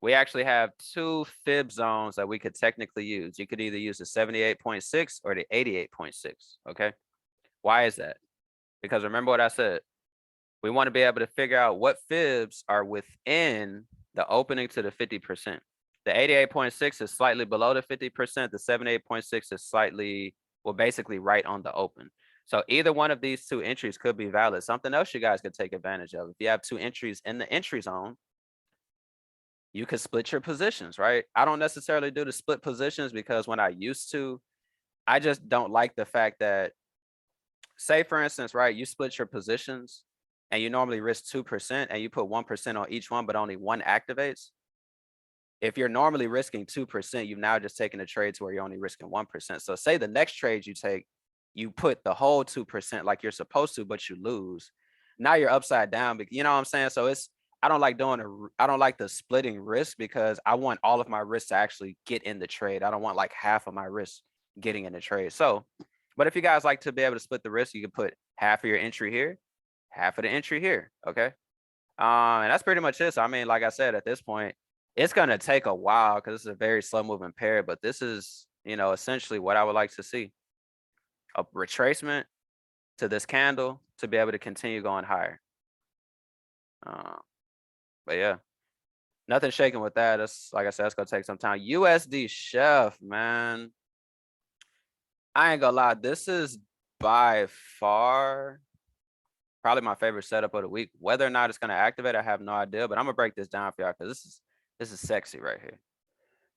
We actually have two fib zones that we could technically use. You could either use the 78.6 or the 88.6. Okay. Why is that? Because remember what I said. We want to be able to figure out what fibs are within the opening to the 50%. The 88.6 is slightly below the 50%. The 78.6 is slightly, well, basically right on the open. So either one of these two entries could be valid. Something else you guys could take advantage of. If you have two entries in the entry zone, you could split your positions, right? I don't necessarily do the split positions because when I used to, I just don't like the fact that, say for instance, right, you split your positions and you normally risk 2% and you put 1% on each one, but only one activates. If you're normally risking 2%, you've now just taken a trade to where you're only risking 1%. So say the next trade you take, you put the whole 2% like you're supposed to, but you lose. Now you're upside down. You know what I'm saying? So I don't like the splitting risk because I want all of my risk to actually get in the trade. I don't want like half of my risk getting in the trade. So, but if you guys like to be able to split the risk, you can put half of your entry here, half of the entry here. Okay. And that's pretty much it. So, I mean, like I said, at this point, it's going to take a while because it's a very slow moving pair, but this is, essentially what I would like to see. A retracement to this candle to be able to continue going higher. But yeah, nothing shaking with that. It's like I said, it's going to take some time. USD Chef, man. I ain't gonna lie. This is by far probably my favorite setup of the week. Whether or not it's going to activate, I have no idea, but I'm going to break this down for y'all because this is sexy right here.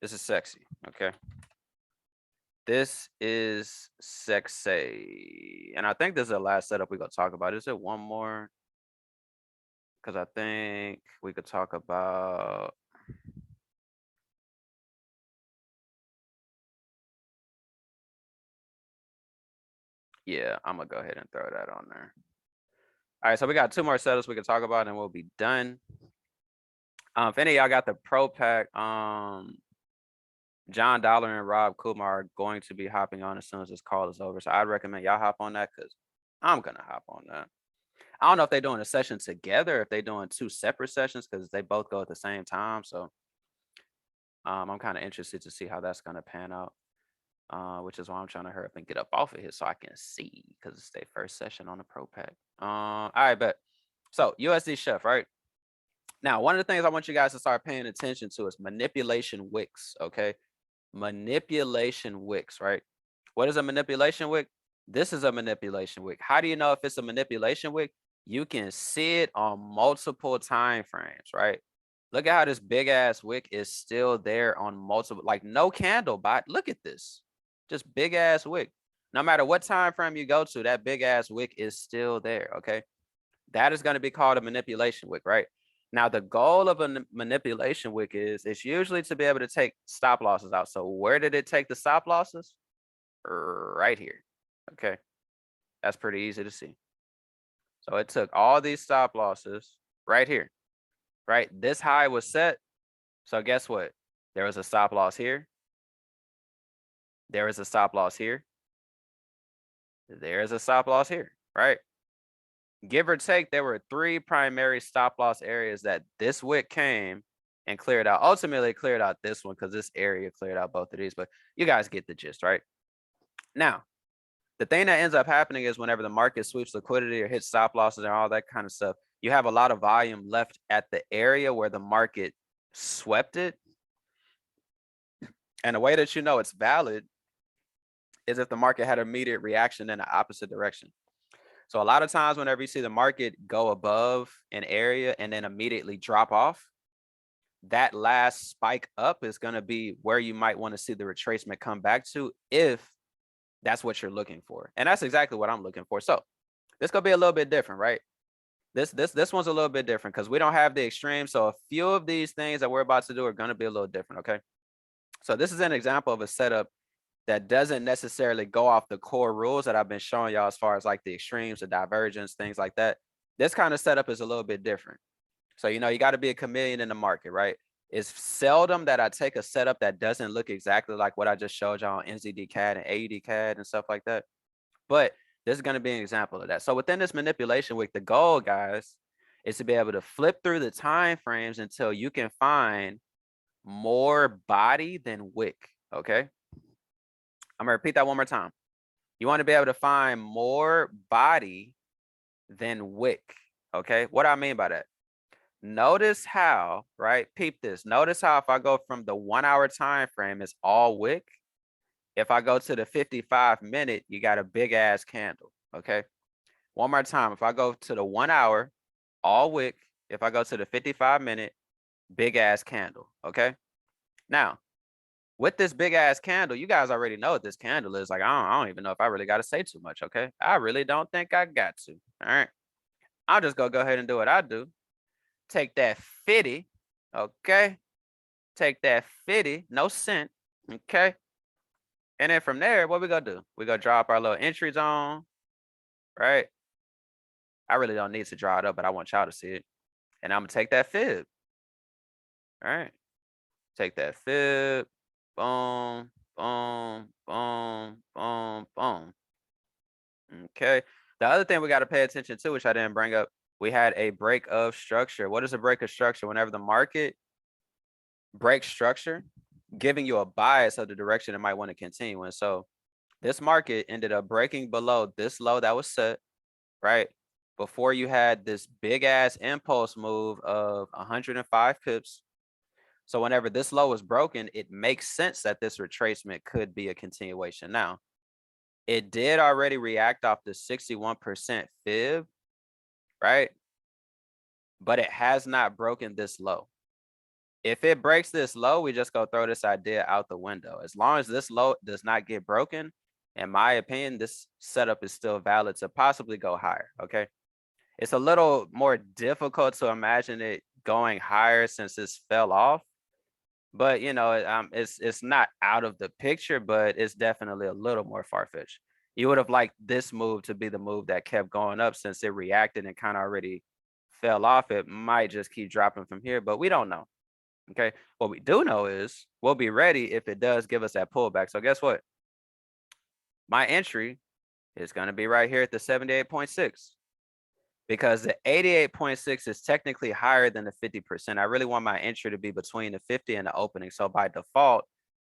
This is sexy, okay? This is sexy. And I think this is the last setup we're going to talk about. Is it one more? Because I think we could talk about... Yeah, I'm going to go ahead and throw that on there. All right, so we got two more setups we can talk about and we'll be done. If any of y'all got the Pro Pack, John Dollar and Rob Kumar are going to be hopping on as soon as this call is over. So I'd recommend y'all hop on that because I'm going to hop on that. I don't know if they're doing a session together, if they're doing two separate sessions because they both go at the same time. So I'm kind of interested to see how that's going to pan out, which is why I'm trying to hurry up and get up off of here so I can see because it's their first session on the Pro Pack. All right, bet. So USD Chef, right? Now, one of the things I want you guys to start paying attention to is manipulation wicks, okay? Manipulation wicks, right? What is a manipulation wick? This is a manipulation wick. How do you know if it's a manipulation wick? You can see it on multiple time frames, right? Look at how this big ass wick is still there on multiple, like no candle bot. Look at this, just big ass wick. No matter what time frame you go to, that big ass wick is still there, okay? That is going to be called a manipulation wick, right? Now, the goal of a manipulation wick is it's usually to be able to take stop losses out. So where did it take the stop losses? Right here. Okay. That's pretty easy to see. So it took all these stop losses right here, right? This high was set. So guess what? There was a stop loss here. There is a stop loss here. There is a stop loss here, right? Give or take, there were three primary stop loss areas that this wick came and cleared out. Ultimately, cleared out this one because this area cleared out both of these, but you guys get the gist, right? Now, the thing that ends up happening is whenever the market sweeps liquidity or hits stop losses and all that kind of stuff, you have a lot of volume left at the area where the market swept it. And the way that you know it's valid is if the market had an immediate reaction in the opposite direction. So a lot of times whenever you see the market go above an area and then immediately drop off, that last spike up is going to be where you might want to see the retracement come back to if that's what you're looking for. And that's exactly what I'm looking for. So this could be a little bit different, right? This one's a little bit different because we don't have the extreme. So a few of these things that we're about to do are going to be a little different, okay? So this is an example of a setup that doesn't necessarily go off the core rules that I've been showing y'all as far as like the extremes, the divergence, things like that. This kind of setup is a little bit different. So, you got to be a chameleon in the market, right? It's seldom that I take a setup that doesn't look exactly like what I just showed y'all on NZD-CAD and AUD-CAD and stuff like that. But this is going to be an example of that. So within this manipulation week, the goal, guys, is to be able to flip through the time frames until you can find more body than wick. Okay. I'm gonna repeat that one more time. You want to be able to find more body than wick. Okay. What do I mean by that? Notice how, right? Peep this. Notice how if I go from the 1 hour time frame, it's all wick. If I go to the 55-minute, you got a big ass candle. Okay. One more time. If I go to the 1 hour, all wick. If I go to the 55-minute, big ass candle. Okay. Now, with this big ass candle, you guys already know what this candle is. Like, I don't even know if I really got to say too much. Okay. I really don't think I got to. All right. I'll just go ahead and do what I do. Take that 50. Okay. Take that 50. No cent. Okay. And then from there, what we gonna do? We gonna drop our little entry zone. Right. I really don't need to draw it up, but I want y'all to see it. And I'm gonna take that fib. All right. Take that fib. Boom, boom, boom, boom, boom. Okay. The other thing we got to pay attention to, which I didn't bring up, we had a break of structure. What is a break of structure? Whenever the market breaks structure, giving you a bias of the direction it might want to continue in. So this market ended up breaking below this low that was set, right? Before you had this big ass impulse move of 105 pips. So whenever this low is broken, it makes sense that this retracement could be a continuation. Now, it did already react off the 61% fib, right? But it has not broken this low. If it breaks this low, we just go throw this idea out the window. As long as this low does not get broken, in my opinion, this setup is still valid to possibly go higher, okay? It's a little more difficult to imagine it going higher since this fell off. But, you know, it's not out of the picture, but it's definitely a little more far-fetched. You would have liked this move to be the move that kept going up since it reacted and kind of already fell off. It might just keep dropping from here, but we don't know. Okay. What we do know is we'll be ready if it does give us that pullback. So guess what? My entry is going to be right here at the 78.6 because the 88.6 is technically higher than the 50%. I really want my entry to be between the 50 and the opening. So by default,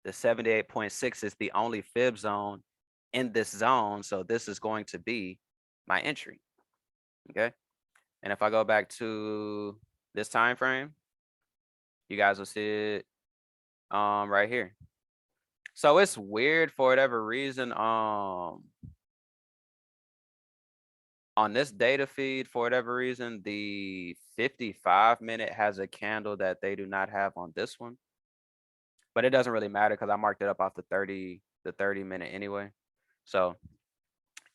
the 78.6 is the only fib zone in this zone. So this is going to be my entry. Okay. And if I go back to this time frame, you guys will see it right here. So it's weird for whatever reason. On this data feed, for whatever reason, the 55-minute has a candle that they do not have on this one. But it doesn't really matter because I marked it up off the 30-minute anyway. So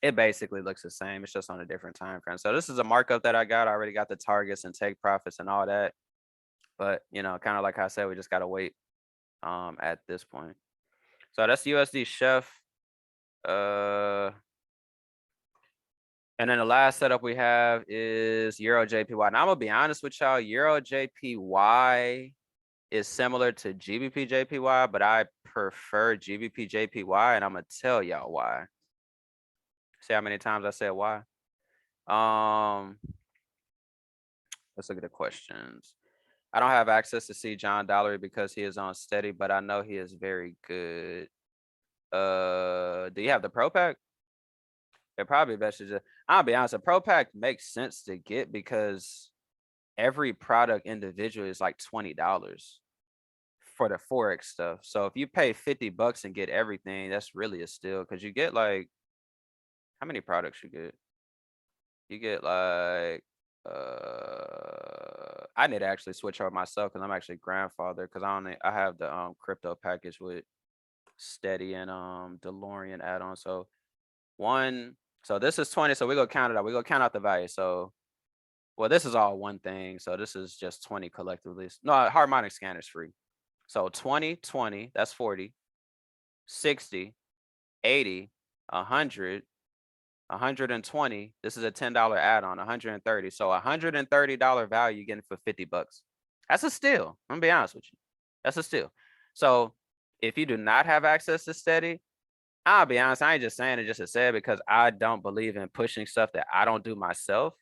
it basically looks the same. It's just on a different time frame. So this is a markup that I got. I already got the targets and take profits and all that. But, you know, kind of like I said, we just got to wait at this point. So that's USD Chef. And then the last setup we have is Euro JPY. Now I'm gonna be honest with y'all, Euro JPY is similar to GBP JPY, but I prefer GBP JPY, and I'm gonna tell y'all why. See how many times I said why? Let's look at the questions. I don't have access to see John Dollery because he is on steady, but I know he is very good. Do you have the Pro Pack? It probably best to just, I'll be honest, a Pro Pack makes sense to get because every product individually is like $20 for the Forex stuff. So if you pay $50 and get everything, that's really a steal because you get like, how many products you get? You get like, I need to actually switch over myself because I'm actually grandfather because I have the crypto package with Steady and DeLorean add-on. So so this is 20. So we're gonna count it out. We're gonna count out the value. So well, this is all one thing. So this is just 20 collectively. No, harmonic scan is free. So 20, 20, that's 40, 60, 80, 100, 120. This is a $10 add-on, 130. So $130 value you're getting for $50. That's a steal. I'm gonna be honest with you. That's a steal. So if you do not have access to steady, I'll be honest, I ain't just saying it just to say it because I don't believe in pushing stuff that I don't do myself.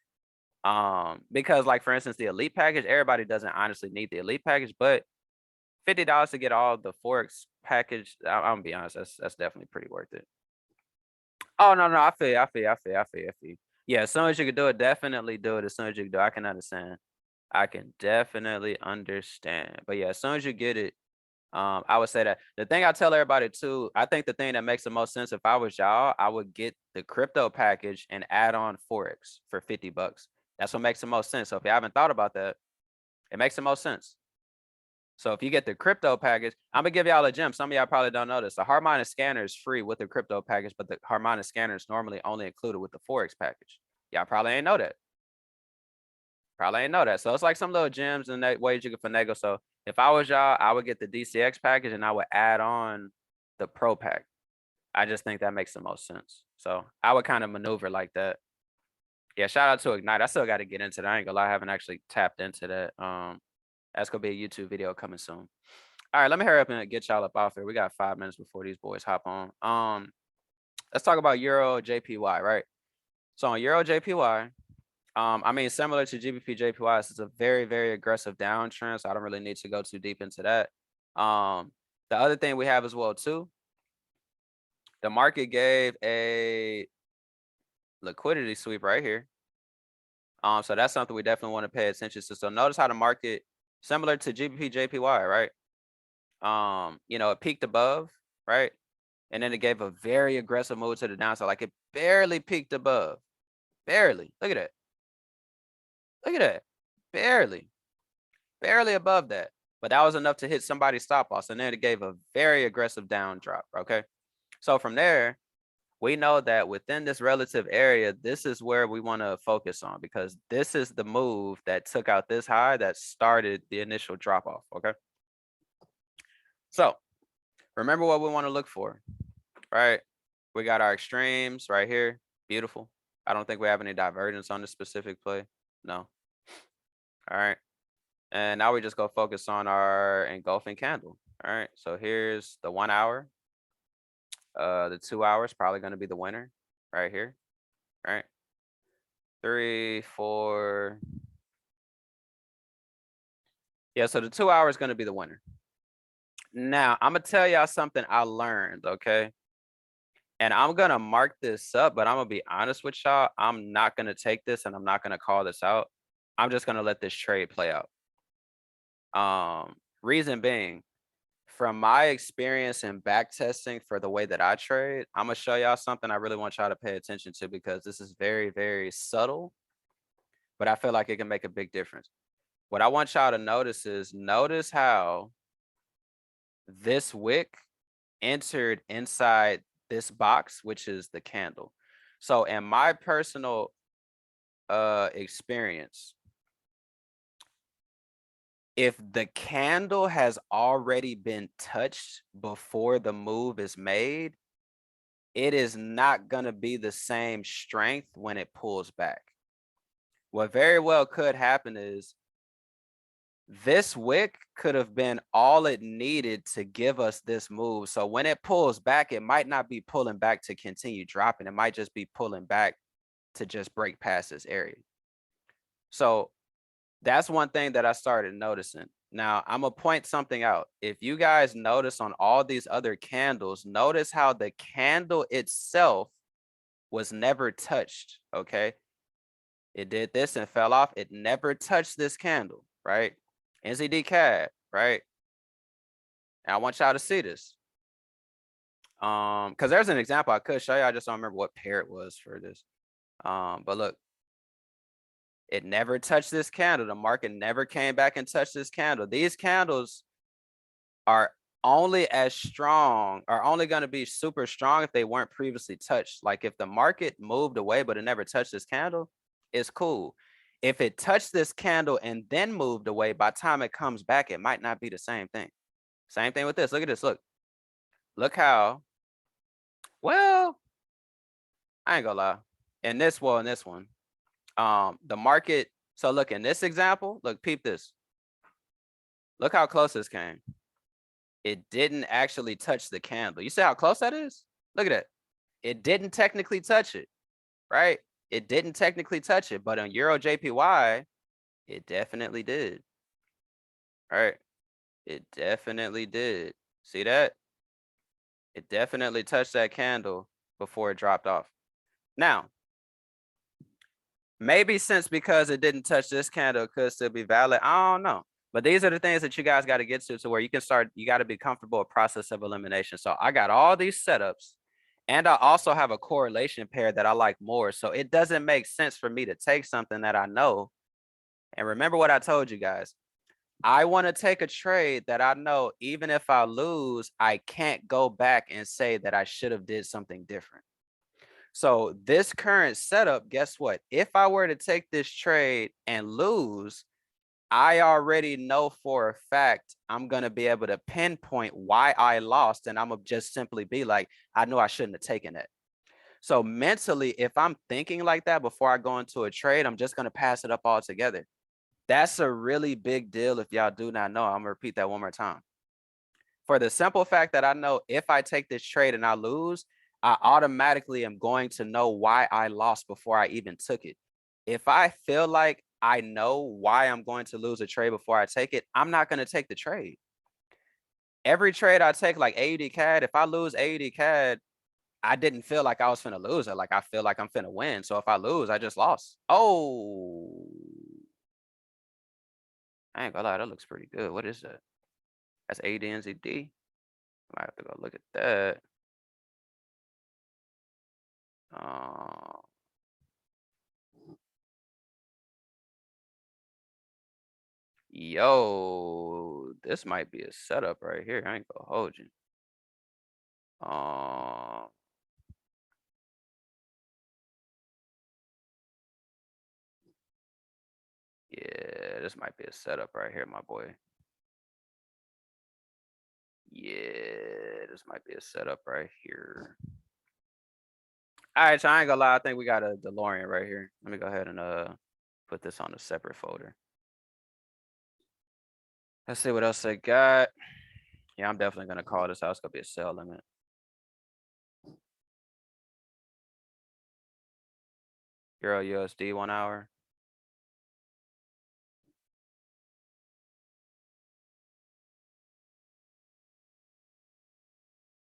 Because like for instance, the elite package, everybody doesn't honestly need the elite package, but $50 to get all the Forex package, I'm gonna be honest, that's definitely pretty worth it. Oh no, I feel you, I feel you, I feel you, I feel you, I feel you. Yeah, as soon as you can do it, definitely do it. As soon as you can do it, I can understand. I can definitely understand. But yeah, as soon as you get it, I would say that the thing I tell everybody too, I think the thing that makes the most sense if I was y'all, I would get the crypto package and add on Forex for $50. That's what makes the most sense. So if you haven't thought about that, it makes the most sense. So if you get the crypto package, I'm gonna give y'all a gem. Some of y'all probably don't know this. The Harmonic scanner is free with the crypto package, but the Harmonic scanner is normally only included with the Forex package. Y'all probably ain't know that. Probably ain't know that. So it's like some little gems and ways you can finagle. So if I was y'all, I would get the DCX package and I would add on the Pro pack. I just think that makes the most sense. So I would kind of maneuver like that. Yeah, shout out to Ignite. I still got to get into that. I ain't gonna lie, I haven't actually tapped into that. That's gonna be a YouTube video coming soon. All right, let me hurry up and get y'all up off here. We got 5 minutes before these boys hop on. Let's talk about Euro JPY, right? So on Euro JPY, I mean, similar to Gbp Jpy, it's a very, very aggressive downtrend, so I don't really need to go too deep into that. The other thing we have as well too, the market gave a liquidity sweep right here. So that's something we definitely want to pay attention to. So notice how the market, similar to Gbp Jpy, right? It peaked above, right? And then it gave a very aggressive move to the downside. Like it barely peaked above. Barely. Look at that. Look at that. Barely. Barely above that. But that was enough to hit somebody's stop loss. And then it gave a very aggressive down drop. Okay. So from there, we know that within this relative area, this is where we want to focus on because this is the move that took out this high that started the initial drop off. Okay. So remember what we want to look for, right? We got our extremes right here. Beautiful. I don't think we have any divergence on this specific play. No. All right. And now we just go focus on our engulfing candle. All right. So here's the 1 hour. The 2 hours probably going to be the winner right here. All right. 3, 4. Yeah. So the 2 hours is going to be the winner. Now I'm going to tell y'all something I learned. Okay. And I'm going to mark this up, but I'm going to be honest with y'all. I'm not going to take this and I'm not going to call this out. I'm just going to let this trade play out. Reason being, from my experience in back testing for the way that I trade, I'm going to show y'all something I really want y'all to pay attention to because this is very, very subtle, but I feel like it can make a big difference. What I want y'all to notice is notice how this wick entered inside this box, which is the candle. So in my personal experience, if the candle has already been touched before the move is made, it is not going to be the same strength when it pulls back. What very well could happen is this wick could have been all it needed to give us this move. So when it pulls back, it might not be pulling back to continue dropping. It might just be pulling back to just break past this area. So that's one thing that I started noticing. Now, I'm going to point something out. If you guys notice on all these other candles, notice how the candle itself was never touched, okay? It did this and fell off. It never touched this candle, right? NZD CAD, right? And I want y'all to see this. Because there's an example I could show you. I just don't remember what pair it was for this. But look, it never touched this candle. The market never came back and touched this candle. These candles are only as strong, are only going to be super strong if they weren't previously touched. Like if the market moved away, but it never touched this candle, it's cool. If it touched this candle and then moved away, by the time it comes back, it might not be the same thing. Same thing with this. Look at this. Look how, well, I ain't gonna lie. In this one, the market, so look in this example, look, peep this. Look how close this came. It didn't actually touch the candle. You see how close that is? Look at that. It didn't technically touch it, right? It didn't technically touch it, but on Euro JPY, it definitely did. All right. It definitely did. See that? It definitely touched that candle before it dropped off. Now, maybe since because it didn't touch this candle, it could still be valid. I don't know. But these are the things that you guys got to get to where you can start, you got to be comfortable with process of elimination. So I got all these setups, and I also have a correlation pair that I like more. So it doesn't make sense for me to take something that I know. And remember what I told you guys. I want to take a trade that I know even if I lose, I can't go back and say that I should have did something different. So this current setup, guess what? If I were to take this trade and lose, I already know for a fact I'm going to be able to pinpoint why I lost. And I'm going to just simply be like, I know I shouldn't have taken it. So mentally, if I'm thinking like that before I go into a trade, I'm just going to pass it up altogether. That's a really big deal. If y'all do not know, I'm going to repeat that one more time. For the simple fact that I know if I take this trade and I lose, I automatically am going to know why I lost before I even took it. If I feel like I know why I'm going to lose a trade before I take it, I'm not going to take the trade. Every trade I take, like AUD CAD, if I lose AUD CAD, I didn't feel like I was finna lose it. Like I feel like I'm finna win. So if I lose, I just lost. Oh, I ain't gonna lie, that looks pretty good. What is that? That's ADNZD. I have to go look at that. Yo, this might be a setup right here. I ain't gonna hold you. Yeah, this might be a setup right here, my boy. Yeah, this might be a setup right here. All right, so I ain't gonna lie. I think we got a DeLorean right here. Let me go ahead and put this on a separate folder. Let's see what else they got. Yeah, I'm definitely gonna call this out. It's gonna be a sell limit. Euro USD 1 hour.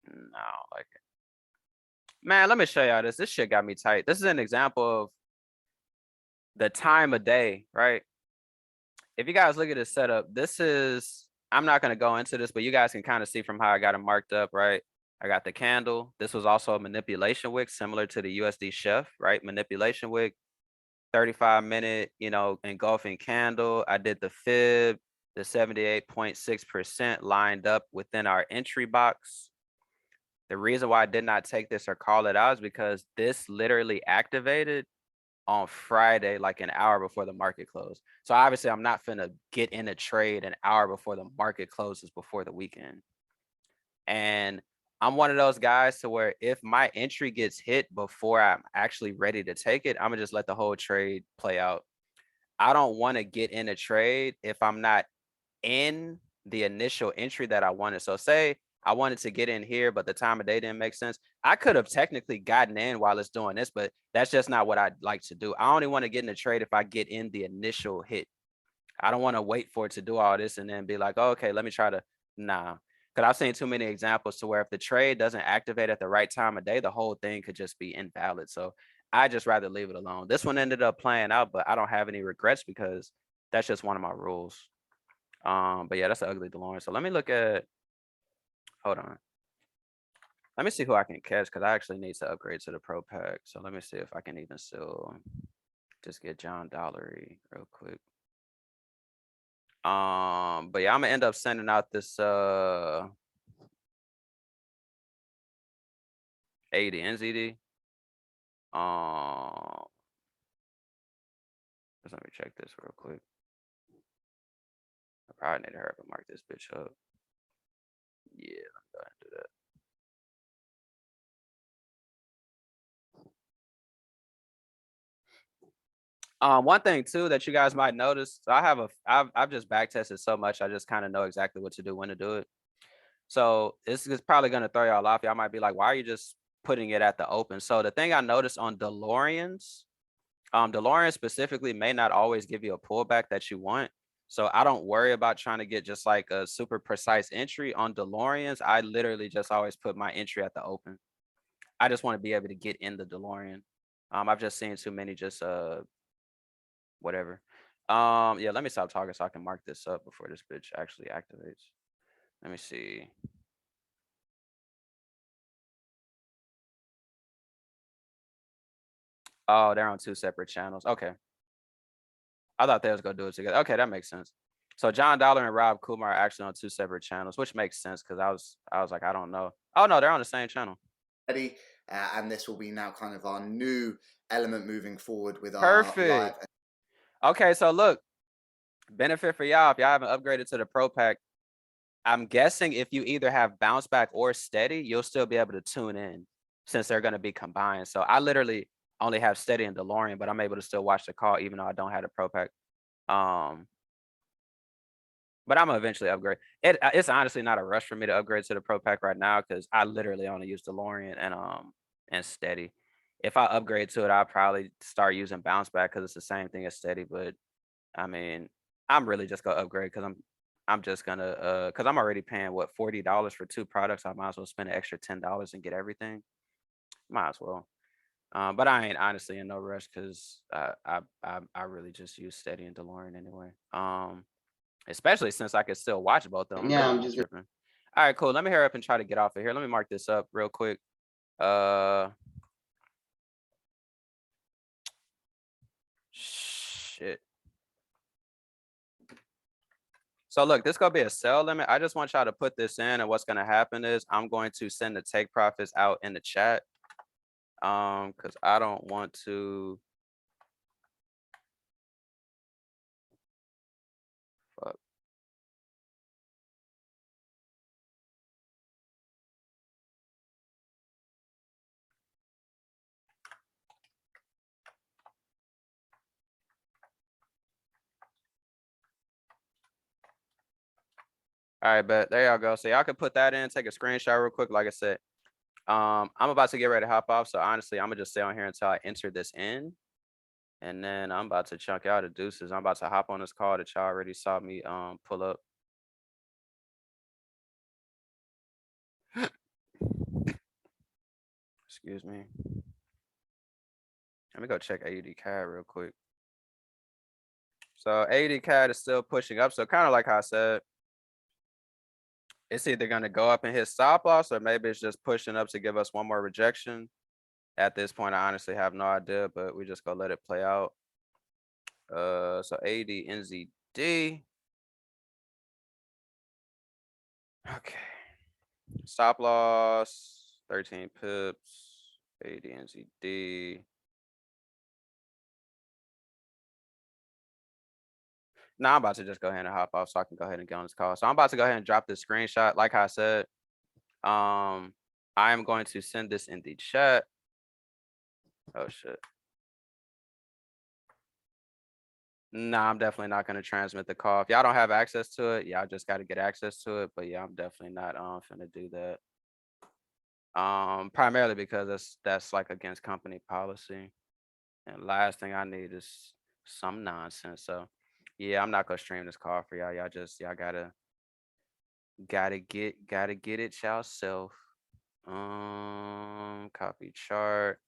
No, like it. Man, let me show y'all this. This shit got me tight. This is an example of the time of day, right? If you guys look at this setup, this is, I'm not going to go into this, but you guys can kind of see from how I got it marked up, right? I got the candle. This was also a manipulation wick, similar to the USD chef, right? Manipulation wick, 35-minute, engulfing candle. I did the fib, the 78.6% lined up within our entry box. The reason why I did not take this or call it out is because this literally activated on Friday, like an hour before the market closed. So obviously I'm not finna get in a trade an hour before the market closes before the weekend. And I'm one of those guys to where if my entry gets hit before I'm actually ready to take it, I'm gonna just let the whole trade play out. I don't want to get in a trade if I'm not in the initial entry that I wanted. So say I wanted to get in here, but the time of day didn't make sense. I could have technically gotten in while it's doing this, but that's just not what I'd like to do. I only want to get in a trade if I get in the initial hit. I don't want to wait for it to do all this and then be like, oh, okay, let me try to, nah. Because I've seen too many examples to where if the trade doesn't activate at the right time of day, the whole thing could just be invalid. So I just rather leave it alone. This one ended up playing out, but I don't have any regrets because that's just one of my rules. But yeah, that's an ugly DeLorean. So let me look at, hold on. Let me see who I can catch because I actually need to upgrade to the Pro Pack. So let me see if I can even still just get John Dollery real quick. But yeah, I'm gonna end up sending out this AD NZD. Just let me check this real quick. I probably need to hurry up and mark this bitch up. Yeah, let me go ahead and do that. One thing too that you guys might notice, so I've just back tested so much, I just kind of know exactly what to do, when to do it. So this is probably gonna throw y'all off. Y'all might be like, why are you just putting it at the open? So the thing I noticed on DeLoreans, DeLorean specifically may not always give you a pullback that you want. So I don't worry about trying to get just like a super precise entry on DeLoreans. I literally just always put my entry at the open. I just want to be able to get in the DeLorean. I've just seen too many just whatever. Yeah, let me stop talking so I can mark this up before this bitch actually activates. Let me see. Oh, they're on two separate channels. Okay. I thought they was gonna do it together. Okay, that makes sense. So John Dollar and Rob Kumar are actually on two separate channels, which makes sense because I was like, I don't know. Oh no, they're on the same channel. And this will be now kind of our new element moving forward with our live. Perfect. Okay, so look, benefit for y'all if y'all haven't upgraded to the Pro Pack. I'm guessing if you either have bounce back or steady, you'll still be able to tune in since they're going to be combined. So I literally only have steady and DeLorean, but I'm able to still watch the call even though I don't have the Pro Pack. But I'm gonna eventually upgrade. It's honestly not a rush for me to upgrade to the Pro Pack right now because I literally only use DeLorean and steady. If I upgrade to it, I'll probably start using bounce back because it's the same thing as steady. But I mean, I'm really just gonna upgrade because I'm just gonna because I'm already paying what $40 for two products. I might as well spend an extra $10 and get everything. Might as well. But I ain't honestly in no rush because I really just use steady and DeLorean anyway. Especially since I could still watch both of them. I'm Yeah, really I'm not just tripping. All right, cool. Let me hurry up and try to get off of here. Let me mark this up real quick. Shit. So look, this gonna be a sell limit. I just want y'all to put this in, and what's gonna happen is I'm going to send the take profits out in the chat. Because I don't want to. Fuck. All right, but there y'all go. So y'all can put that in, take a screenshot real quick. Like I said, I'm about to get ready to hop off. So honestly, I'm gonna just stay on here until I enter this in. And then I'm about to chunk out the deuces. I'm about to hop on this call that y'all already saw me pull up. Excuse me. Let me go check AUD CAD real quick. So AUD CAD is still pushing up. So kind of like I said, it's either going to go up and hit stop loss, or maybe it's just pushing up to give us one more rejection. At this point, I honestly have no idea, but we just gonna let it play out. So AUD NZD. Okay. Stop loss 13 pips. AUD NZD. Now I'm about to just go ahead and hop off so I can go ahead and get on this call. So I'm about to go ahead and drop this screenshot. Like I said, I am going to send this in the chat. Oh shit. Nah, I'm definitely not going to transmit the call. If y'all don't have access to it, y'all just got to get access to it. But yeah, I'm definitely not finna do that. Primarily because that's like against company policy. And last thing I need is some nonsense. So yeah, I'm not gonna stream this call for y'all. Y'all gotta get it yourself. Copy chart.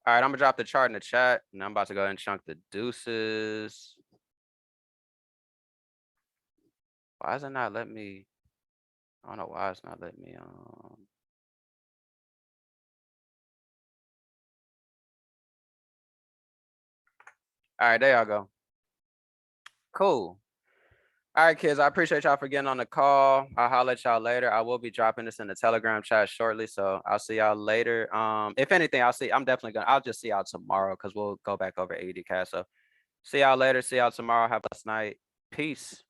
All right, I'm gonna drop the chart in the chat, and I'm about to go ahead and chunk the deuces. Why is it not letting me? I don't know why it's not letting me. All right, there y'all go. Cool. All right, kids, I appreciate y'all for getting on the call. I'll holler at y'all later. I will be dropping this in the Telegram chat shortly, so I'll see y'all later. If anything, I'll just see y'all tomorrow because we'll go back over 80 cash. So see y'all later. See y'all tomorrow. Have a nice night. Peace.